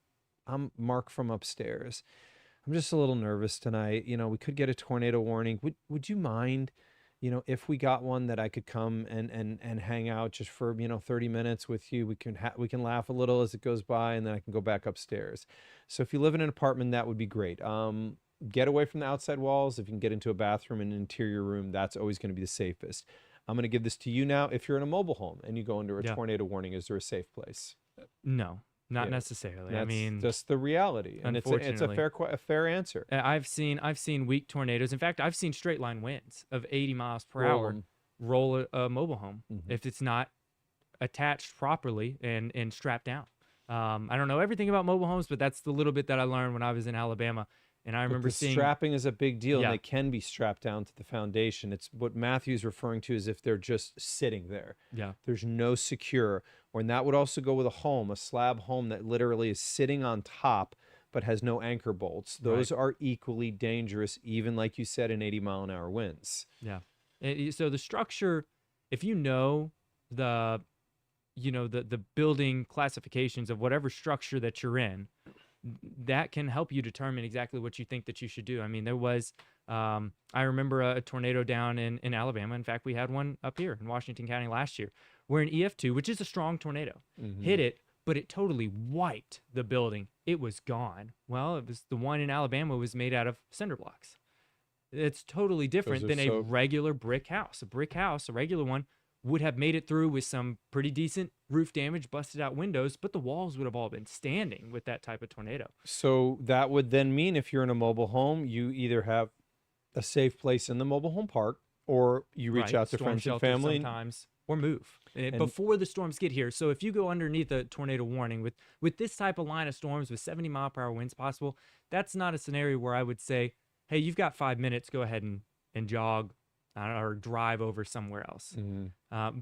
Mark from upstairs. I'm just a little nervous tonight. You know, we could get a tornado warning. Would you mind, you know, if we got one, that I could come and hang out just for, 30 minutes with you? We can laugh a little as it goes by, and then I can go back upstairs. So if you live in an apartment, that would be great. Get away from the outside walls. If you can get into a bathroom and an interior room, that's always going to be the safest. I'm going to give this to you now. If you're in a mobile home and you go under a tornado warning, is there a safe place? No. Not necessarily. That's I mean, just the reality, and it's a fair answer. I've seen weak tornadoes. In fact, I've seen straight line winds of 80 miles per hour roll a mobile home if it's not attached properly and strapped down. I don't know everything about mobile homes, but that's the little bit that I learned when I was in Alabama. And I But remember the seeing, strapping is a big deal, and yeah, they can be strapped down to the foundation. It's what Matthew's referring to as if they're just sitting there. yeah, There's no secure. Or and that would also go with a slab home that literally is sitting on top but has no anchor bolts. right, Those are equally dangerous, even like you said, in 80-mile-an-hour winds. yeah. So the structure, if you know the, the building classifications of whatever structure that you're in, that can help you determine exactly what you think that you should do. I mean, there was, I remember a tornado down in Alabama. In fact, we had one up here in Washington County last year, where an EF2, which is a strong tornado, hit it, but it totally wiped the building. It was gone. Well, it was the one in Alabama was made out of cinder blocks. It's totally Those different are than a so regular brick house. A brick house, a regular one, would have made it through with some pretty decent roof damage, busted out windows, but the walls would have all been standing with that type of tornado. So that would then mean if you're in a mobile home, you either have a safe place in the mobile home park or you reach Right, out to storm friends and shelter family. sometimes, or move And before the storms get here. So if you go underneath a tornado warning with this type of line of storms with 70-mile-per-hour winds possible, that's not a scenario where I would say, hey, you've got 5 minutes, go ahead and jog or drive over somewhere else.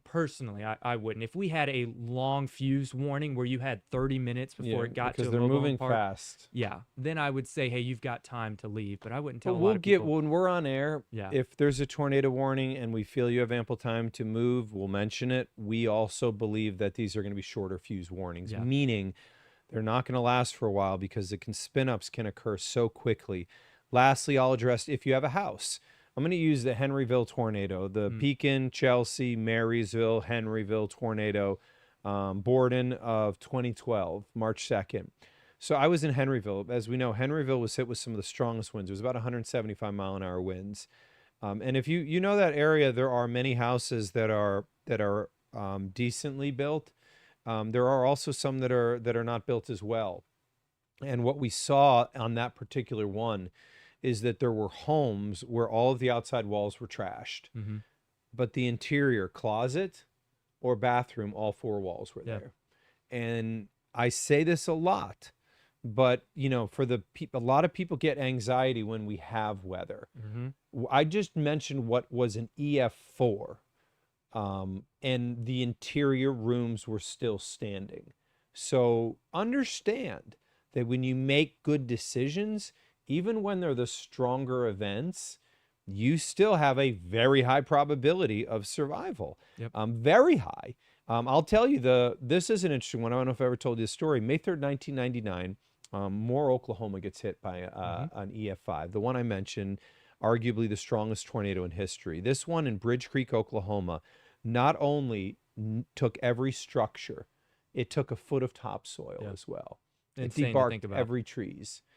Personally, I wouldn't. If we had a long fuse warning where you had 30 minutes before it got to because a they're mobile home moving park, fast. yeah, then I would say, hey, you've got time to leave. But I wouldn't But tell a we'll lot of get people. when we're on air, Yeah, if there's a tornado warning and we feel you have ample time to move, we'll mention it. We also believe that these are going to be shorter fuse warnings, yeah, meaning they're not going to last for a while because the spin ups can occur so quickly. Lastly, I'll address if you have a house. I'm going to use the Henryville tornado, the Pekin, Chelsea, Marysville, Henryville tornado, Borden of 2012, March 2nd. So I was in Henryville. As we know, Henryville was hit with some of the strongest winds. It was about 175-mile-an-hour winds. And if you know that area, there are many houses that are decently built. There are also some that are not built as well. And what we saw on that particular one is that there were homes where all of the outside walls were trashed, but the interior closet or bathroom, all four walls were yeah, there. And I say this a lot, but for the people, a lot of people get anxiety when we have weather. I just mentioned what was an EF4, and the interior rooms were still standing. So understand that when you make good decisions, even when they're the stronger events, you still have a very high probability of survival. Yep. Very high. I'll tell you, this is an interesting one. I don't know if I ever told you this story. May 3rd, 1999, Moore, Oklahoma gets hit by an EF5. The one I mentioned, arguably the strongest tornado in history. This one in Bridge Creek, Oklahoma, not only took every structure, it took a foot of topsoil as well. Insane It to debarked think about.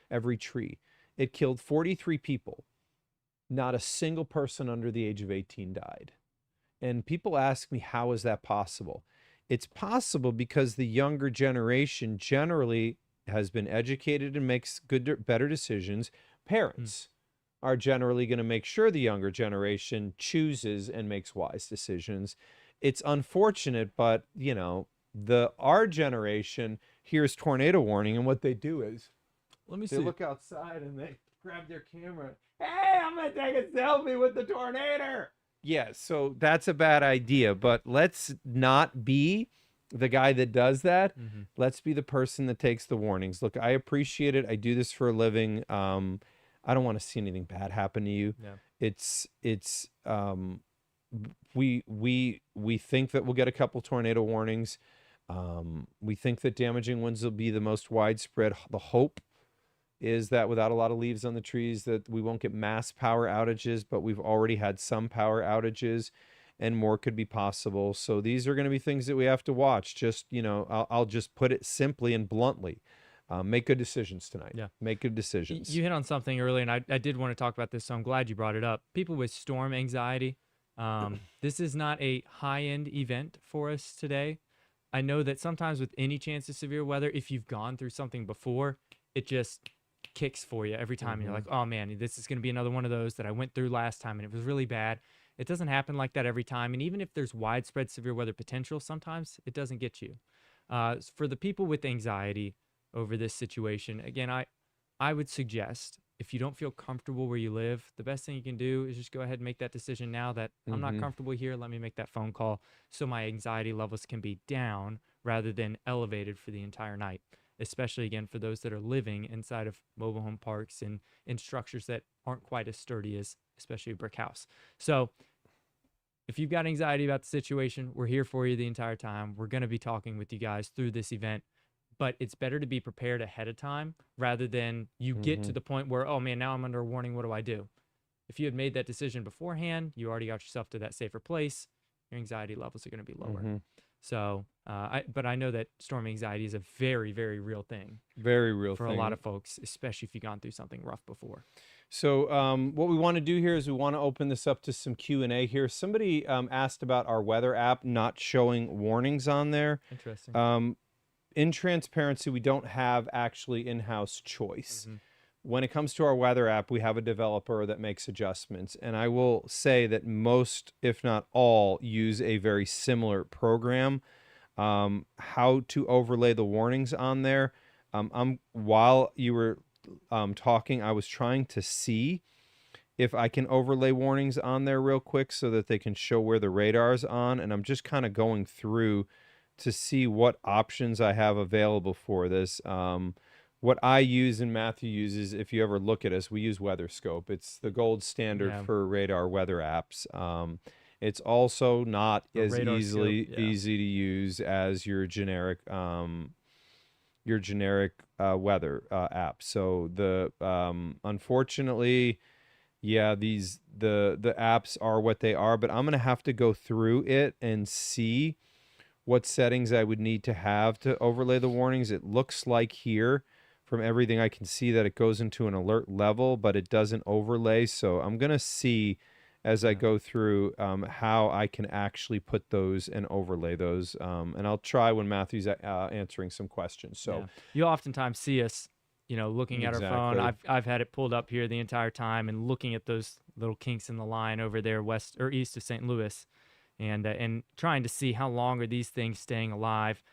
every tree. It killed 43 people. Not a single person under the age of 18 died. And people ask me, how is that possible? It's possible because the younger generation generally has been educated and makes better decisions. Parents are generally going to make sure the younger generation chooses and makes wise decisions. It's unfortunate, but our generation hears tornado warning, and what they do is Let me they see. look outside and they grab their camera. Hey, I'm going to take a selfie with the tornado. Yeah, so that's a bad idea, but let's not be the guy that does that. Let's be the person that takes the warnings. Look, I appreciate it. I do this for a living. I don't want to see anything bad happen to you. Yeah. It's we think that we'll get a couple tornado warnings. We think that damaging winds will be the most widespread. The hope is that without a lot of leaves on the trees that we won't get mass power outages, but we've already had some power outages and more could be possible. So these are going to be things that we have to watch. Just, I'll just put it simply and bluntly. Make good decisions tonight. Yeah. Make good decisions. You hit on something earlier, and I did want to talk about this, so I'm glad you brought it up. People with storm anxiety. This is not a high-end event for us today. I know that sometimes with any chance of severe weather, if you've gone through something before, it just kicks for you every time. And you're like, oh man, this is going to be another one of those that I went through last time and it was really bad. It doesn't happen like that every time. And even if there's widespread severe weather potential, sometimes it doesn't get you. For the people with anxiety over this situation, again, I would suggest if you don't feel comfortable where you live, the best thing you can do is just go ahead and make that decision now that I'm not Mm-hmm. comfortable here. Let me make that phone call so my anxiety levels can be down rather than elevated for the entire night. Especially again for those that are living inside of mobile home parks and in structures that aren't quite as sturdy as especially a brick house. So if you've got anxiety about the situation, we're here for you the entire time. We're going to be talking with you guys through this event, but it's better to be prepared ahead of time rather than you get Mm-hmm. to the point where, oh man, now I'm under a warning. What do I do? If you had made that decision beforehand, you already got yourself to that safer place, your anxiety levels are going to be lower. Mm-hmm. So, but I know that storm anxiety is a very, very real thing Very real for a lot thing. of folks, especially if you've gone through something rough before. So what we want to do here is we want to open this up to some Q&A here. Somebody asked about our weather app not showing warnings on there. Interesting. In transparency, we don't have actually in-house choice. Mm-hmm. When it comes to our weather app, we have a developer that makes adjustments. And I will say that most, if not all, use a very similar program. How to overlay the warnings on there. While you were talking, I was trying to see if I can overlay warnings on there real quick so that they can show where the radar's on. And I'm just kind of going through to see what options I have available for this. What I use and Matthew uses, if you ever look at us, we use WeatherScope. It's the gold standard Yeah. for radar weather apps. It's also not A as radar scope, yeah. easy to use as your generic weather app. So the unfortunately, yeah, the apps are what they are, but I'm gonna have to go through it and see what settings I would need to have to overlay the warnings. It looks like here, from everything I can see, that it goes into an alert level, but it doesn't overlay. So I'm gonna see as I Yeah. go through how I can actually put those and overlay those. And I'll try when Matthew's answering some questions. So Yeah. You'll oftentimes see us, looking at our phone. exactly. I've had it pulled up here the entire time and looking at those little kinks in the line over there west or east of St. Louis, and trying to see how long are these things staying alive.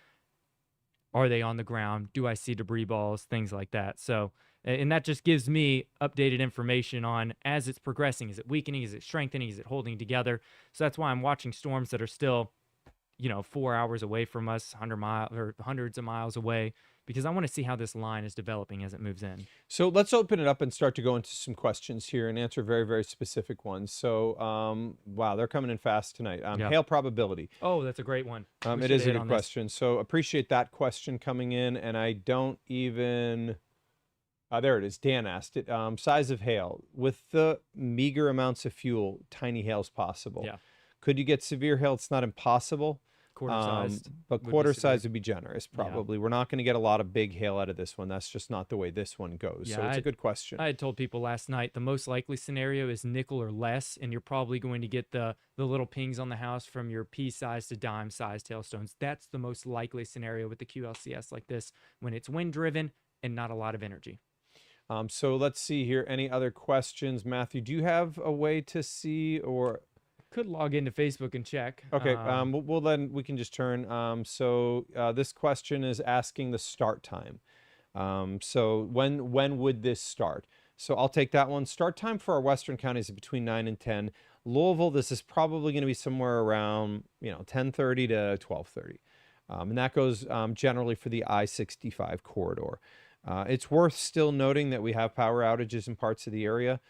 Are they on the ground? Do I see debris balls? Things like that. So, and that just gives me updated information on as it's progressing. Is it weakening? Is it strengthening? Is it holding together? So that's why I'm watching storms that are still 4 hours away from us, 100 miles or hundreds of miles away, because I want to see how this line is developing as it moves in. So let's open it up and start to go into some questions here and answer very, very specific ones. So, wow, they're coming in fast tonight. Yeah. Hail probability. Oh, that's a great one. It is a good question. So appreciate that question coming in. And I don't even, there it is. Dan asked it. Size of hail. With the meager amounts of fuel, tiny hail's possible. Yeah. Could you get severe hail? It's not impossible. Quarter-sized. But would be quarter severe. size would be generous, Yeah. probably. We're not going to get a lot of big hail out of this one. That's just not the way this one goes. Yeah, So it's a good question. I had told people last night the most likely scenario is nickel or less, and you're probably going to get the little pings on the house from your pea-sized to dime-sized hailstones. That's the most likely scenario with the QLCS like this when it's wind-driven and not a lot of energy. So let's see here. Any other questions? Matthew, do you have a way to see or... Could log into Facebook and check. Okay, well then we can just turn. So this question is asking the start time. So when would this start? So I'll take that one. Start time for our western counties is between 9 and 10. Louisville, this is probably going to be somewhere around 10:30 to 12:30, and that goes generally for the I-65 corridor. It's worth still noting that we have power outages in parts of the area.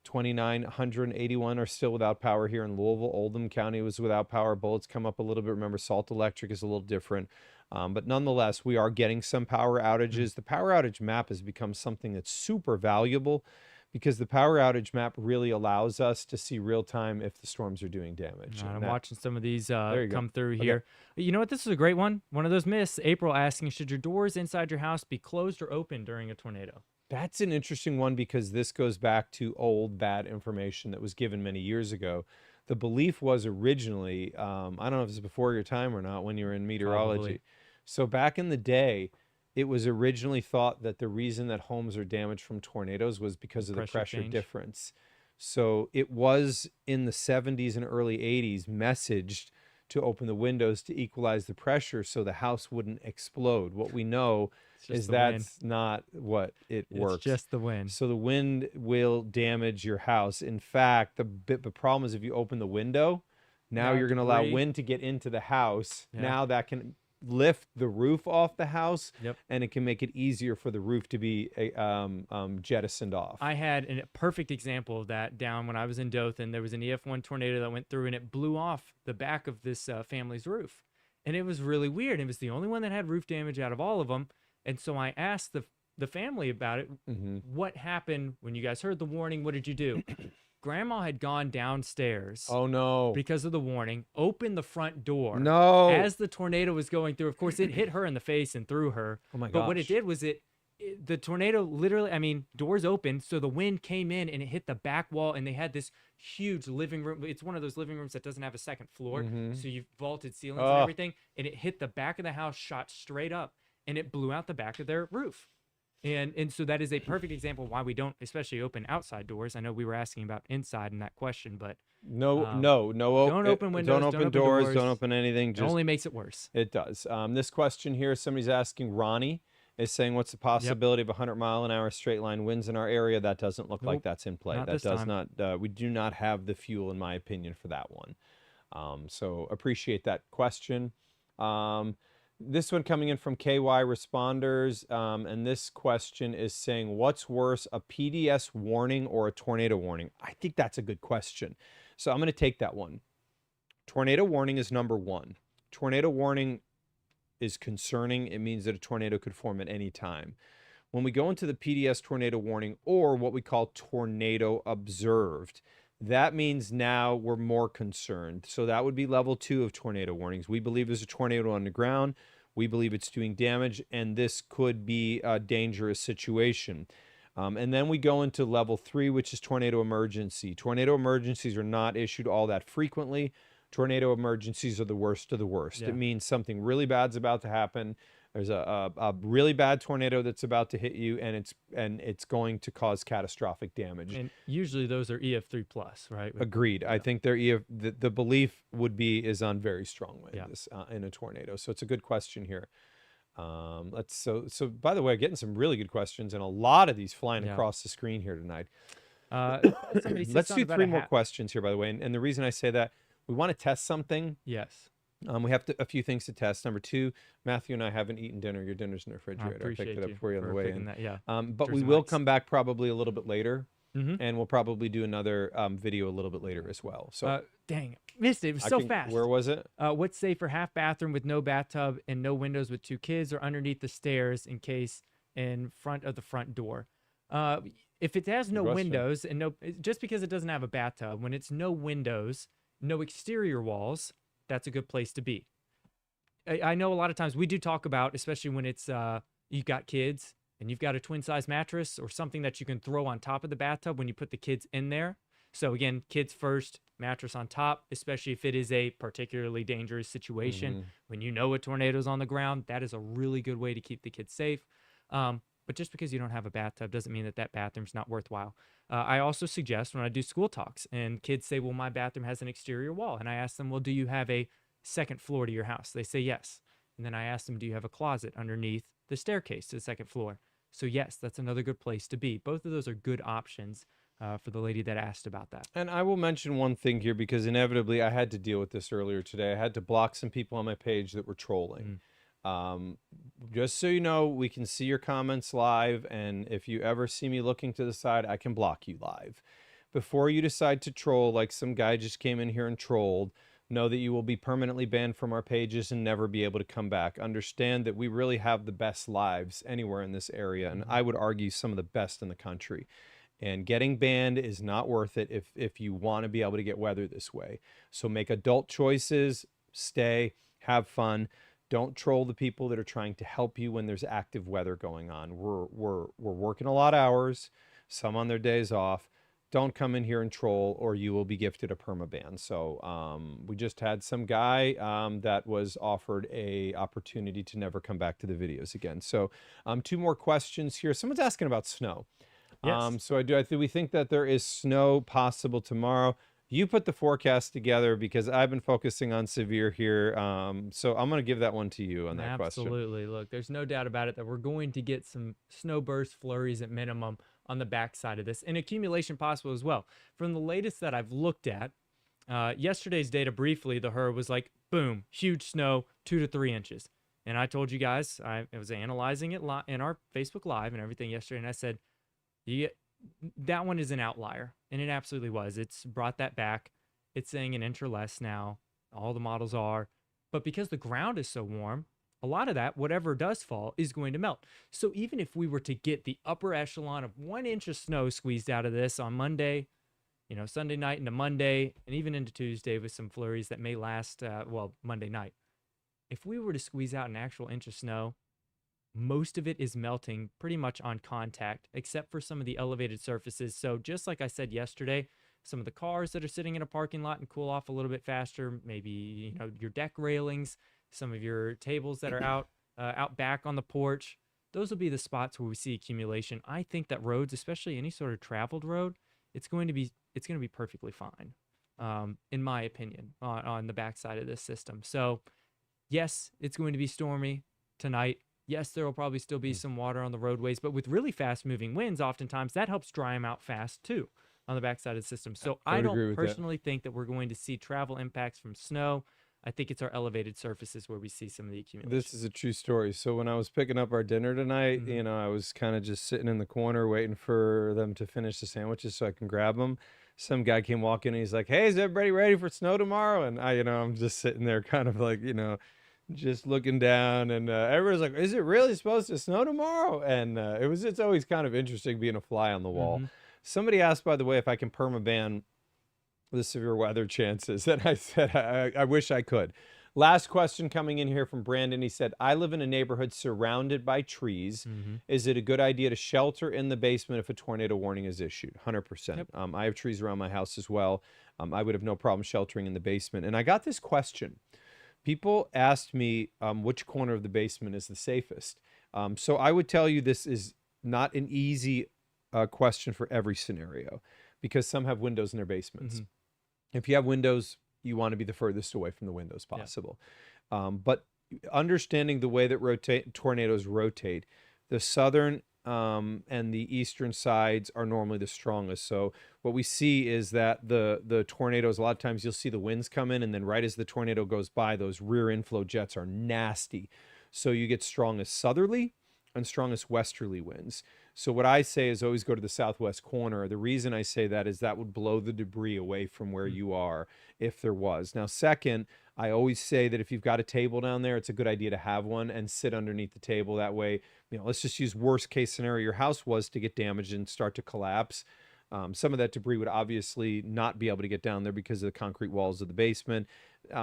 2,981 are still without power here in Louisville. Oldham County was without power. Bullets come up a little bit. Remember, Salt Electric is a little different. But nonetheless, we are getting some power outages. The power outage map has become something that's super valuable because the power outage map really allows us to see real time if the storms are doing damage. I'm watching some of these you come go. through Okay. here. You know what? This is a great one. One of those myths. April asking, should your doors inside your house be closed or open during a tornado? That's an interesting one because this goes back to old bad information that was given many years ago. The belief was originally, I don't know if it's before your time or not, when you were in meteorology. Probably. So back in the day, it was originally thought that the reason that homes are damaged from tornadoes was because of the pressure change. difference. So it was in the 70s and early 80s messaged to open the windows to equalize the pressure so the house wouldn't explode. What we know It's just is the wind. that's not what it It's works. just the wind. So the wind will damage your house. In fact, the problem is if you open the window, now Now you're going to allow debris. wind to get into the house. Yeah. Now that can lift the roof off the house, Yep. and it can make it easier for the roof to be jettisoned off. I had a perfect example of that down when I was in Dothan. There was an EF1 tornado that went through and it blew off the back of this family's roof. And it was really weird. It was the only one that had roof damage out of all of them. And so I asked the family about it. What happened when you guys heard the warning? What did you do? Grandma had gone downstairs. Oh no. Because of the warning, opened the front door. No. As the tornado was going through, of course, it hit her in the face and threw her. Oh my gosh. But what it did was the tornado literally, I mean, doors opened, so the wind came in and it hit the back wall, and they had this huge living room. It's one of those living rooms that doesn't have a second floor, so you've vaulted ceilings and everything, and it hit the back of the house, shot straight up, and it blew out the back of their roof. And so that is a perfect example why we don't especially open outside doors. I know we were asking about inside in that question, but no, don't open windows, don't open doors, don't open anything. it Just only makes it worse. it does. This question here, somebody's asking, Ronnie is saying, what's the possibility of 100-mile-an-hour straight line winds in our area? That doesn't look like Nope, that's in play. not That this does time. not. We do not have the fuel, in my opinion, for that one. So appreciate that question. This one coming in from KY Responders, and this question is saying, what's worse, a PDS warning or a tornado warning? I think that's a good question. So I'm going to take that one. Tornado warning is number one. Tornado warning is concerning. It means that a tornado could form at any time. When we go into the PDS tornado warning, or what we call tornado observed, that means now we're more concerned. So that would be level 2 of tornado warnings. We believe there's a tornado on the ground. We believe it's doing damage, and this could be a dangerous situation. And then we go into level 3, which is tornado emergency. Tornado emergencies are not issued all that frequently. Tornado emergencies are the worst of the worst. Yeah. It means something really bad's about to happen. There's a really bad tornado that's about to hit you, and it's going to cause catastrophic damage. And usually those are EF3 plus, right? Agreed. I think the belief would be is on very strong winds in a tornado. So it's a good question here. So by the way, getting some really good questions, and a lot of these flying across the screen here tonight. Let's do 3 more questions here, by the way. And the reason I say that, we want to test something. Yes. We have a few things to test. Number 2, Matthew and I haven't eaten dinner. Your dinner's in the refrigerator. I picked it up for you on the way in. That, but we will come back probably a little bit later, and we'll probably do another video a little bit later as well. So dang, missed it. It was so fast. Where was it? What's safer, half bathroom with no bathtub and no windows with 2 kids, or underneath the stairs in case in front of the front door? If it has no windows and just because it doesn't have a bathtub, when it's no windows, no exterior walls, that's a good place to be. I know a lot of times we do talk about, especially when it's you've got kids and you've got a twin size mattress or something that you can throw on top of the bathtub when you put the kids in there. So again, kids first, mattress on top, especially if it is a particularly dangerous situation. When you know a tornado's on the ground, that is a really good way to keep the kids safe. But just because you don't have a bathtub doesn't mean that bathroom's not worthwhile. I also suggest when I do school talks and kids say, well, my bathroom has an exterior wall. And I ask them, well, do you have a second floor to your house? They say yes. And then I ask them, do you have a closet underneath the staircase to the second floor? So yes, that's another good place to be. Both of those are good options for the lady that asked about that. And I will mention one thing here, because inevitably I had to deal with this earlier today. I had to block some people on my page that were trolling. Just so you know, we can see your comments live, and if you ever see me looking to the side, I can block you live. Before you decide to troll like some guy just came in here and trolled, know that you will be permanently banned from our pages and never be able to come back. Understand that we really have the best lives anywhere in this area, and I would argue some of the best in the country. And getting banned is not worth it if you want to be able to get weather this way. So make adult choices, stay, have fun. Don't troll the people that are trying to help you when there's active weather going on. We're working a lot of hours, some on their days off. Don't come in here and troll, or you will be gifted a permaban. So we just had some guy that was offered a opportunity to never come back to the videos again. So 2 more questions here. Someone's asking about snow. Yes. So we think that there is snow possible tomorrow. You put the forecast together because I've been focusing on severe here. So I'm going to give that one to you on that question. Absolutely. Look, there's no doubt about it that we're going to get some snow burst flurries at minimum on the backside of this, and accumulation possible as well. From the latest that I've looked at, yesterday's data briefly, the HER was like, boom, huge snow, 2 to 3 inches. And I told you guys, I was analyzing it in our Facebook Live and everything yesterday, and I said, yeah, that one is an outlier. And it absolutely was. It's brought that back. It's saying an inch or less now. All the models are. But because the ground is so warm, a lot of that, whatever does fall, is going to melt. So even if we were to get the upper echelon of 1 inch of snow squeezed out of this on Monday, Sunday night into Monday, and even into Tuesday with some flurries that may last, Monday night. If we were to squeeze out an actual inch of snow, most of it is melting pretty much on contact, except for some of the elevated surfaces. So just like I said yesterday, some of the cars that are sitting in a parking lot and cool off a little bit faster, maybe, your deck railings, some of your tables that are out back on the porch, those will be the spots where we see accumulation. I think that roads, especially any sort of traveled road, it's going to be perfectly fine, in my opinion, on the backside of this system. So yes, it's going to be stormy tonight. Yes, there will probably still be some water on the roadways, but with really fast moving winds, oftentimes that helps dry them out fast too on the backside of the system. So I don't personally think that we're going to see travel impacts from snow. I think it's our elevated surfaces where we see some of the accumulation. This is a true story. So when I was picking up our dinner tonight, I was kind of just sitting in the corner waiting for them to finish the sandwiches so I can grab them. Some guy came walking and he's like, "Hey, is everybody ready for snow tomorrow?" And I'm just sitting there kind of like, just looking down, and everyone's like, "Is it really supposed to snow tomorrow?" And it's always kind of interesting being a fly on the wall. Somebody asked, by the way, if I can permaban the severe weather chances, and I said I wish I could. Last question coming in here from Brandon. He said, "I live in a neighborhood surrounded by trees. Is it a good idea to shelter in the basement if a tornado warning is issued?" 100%. Yep. I have trees around my house as well. I would have no problem sheltering in the basement. And I got this question. People asked me which corner of the basement is the safest. So I would tell you this is not an easy question for every scenario, because some have windows in their basements. If you have windows, you want to be the furthest away from the windows possible. But understanding the way that tornadoes rotate, the southern and the eastern sides are normally the strongest. So what we see is that the tornadoes, a lot of times you'll see the winds come in, and then right as the tornado goes by, those rear inflow jets are nasty. So you get strongest southerly and strongest westerly winds. So what I say is always go to the southwest corner. The reason I say that is that would blow the debris away from where you are if there was. Now, second, I always say that if you've got a table down there, it's a good idea to have one and sit underneath the table. That way, let's just use worst case scenario. Your house was to get damaged and start to collapse. Some of that debris would obviously not be able to get down there because of the concrete walls of the basement,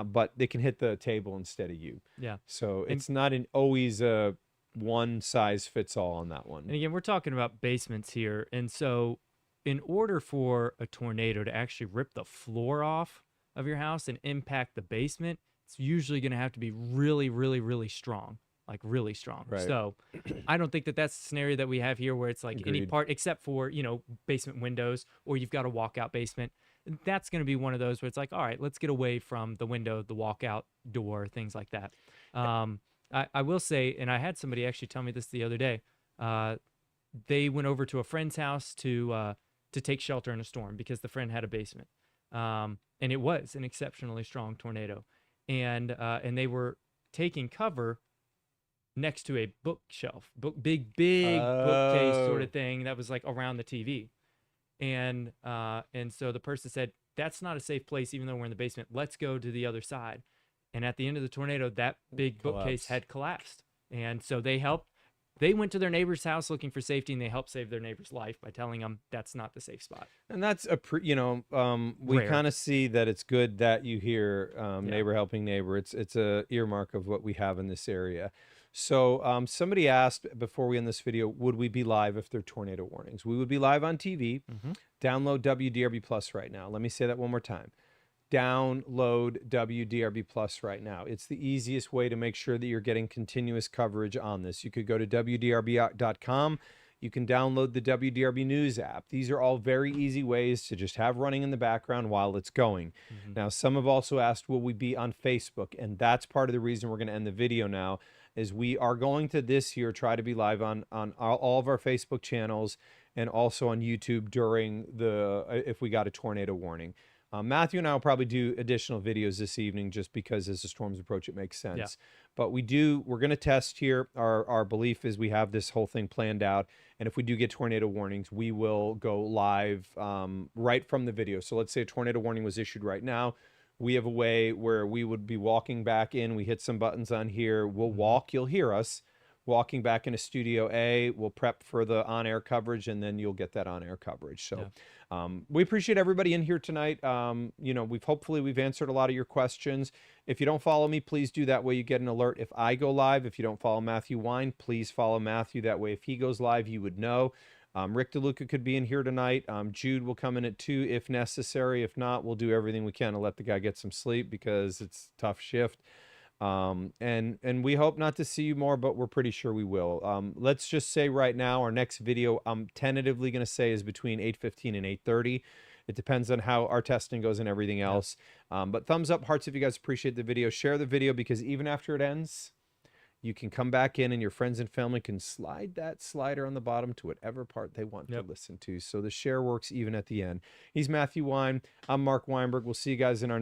but they can hit the table instead of you. Yeah. So it's not always a one size fits all on that one. And again, we're talking about basements here. And so in order for a tornado to actually rip the floor off of your house and impact the basement, it's usually going to have to be really, really, really strong, like really strong. Right. So I don't think that that's the scenario that we have here where it's like any Agreed. part except for, basement windows, or you've got a walkout basement. That's going to be one of those where it's like, all right, let's get away from the window, the walkout door, things like that. I will say, and I had somebody actually tell me this the other day, they went over to a friend's house to take shelter in a storm because the friend had a basement. And it was an exceptionally strong tornado. And they were taking cover next to a bookshelf, big bookcase sort of thing that was like around the TV. And so the person said, "That's not a safe place, even though we're in the basement. Let's go to the other side." And at the end of the tornado, that big bookcase had collapsed. And so they went to their neighbor's house looking for safety, and they helped save their neighbor's life by telling them that's not the safe spot. And that's we kind of see that it's good that you hear neighbor helping neighbor. It's a earmark of what we have in this area. So somebody asked before we end this video, would we be live if there are tornado warnings? We would be live on TV. Download WDRB Plus right now. Let me say that one more time. Download WDRB Plus right now. It's the easiest way to make sure that you're getting continuous coverage on this. You could go to WDRB.com. You can download the WDRB News app. These are all very easy ways to just have running in the background while it's going. Now, some have also asked, will we be on Facebook? And that's part of the reason we're going to end the video now, is we are going to this year try to be live on all of our Facebook channels and also on YouTube during if we got a tornado warning. Matthew and I will probably do additional videos this evening just because as the storms approach, it makes sense. Yeah. But we're going to test here. Our belief is we have this whole thing planned out. And if we do get tornado warnings, we will go live right from the video. So let's say a tornado warning was issued right now. We have a way where we would be walking back in. We hit some buttons on here. We'll walk. You'll hear us walking back into Studio A. We'll prep for the on-air coverage, and then you'll get that on-air coverage. So we appreciate everybody in here tonight. You know, hopefully we've answered a lot of your questions. If you don't follow me, please do. That way you get an alert if I go live. If you don't follow Matthew Wine, please follow Matthew. That way if he goes live, you would know. Rick DeLuca could be in here tonight. Jude will come in at 2 if necessary. If not, we'll do everything we can to let the guy get some sleep because it's a tough shift. And we hope not to see you more, but we're pretty sure we will. Let's just say right now, our next video, I'm tentatively going to say is between 8:15 and 8:30. It depends on how our testing goes and everything else. But thumbs up, hearts if you guys appreciate the video. Share the video because even after it ends, you can come back in and your friends and family can slide that slider on the bottom to whatever part they want to listen to. So the share works even at the end. He's Matthew Wine. I'm Marc Weinberg. We'll see you guys in our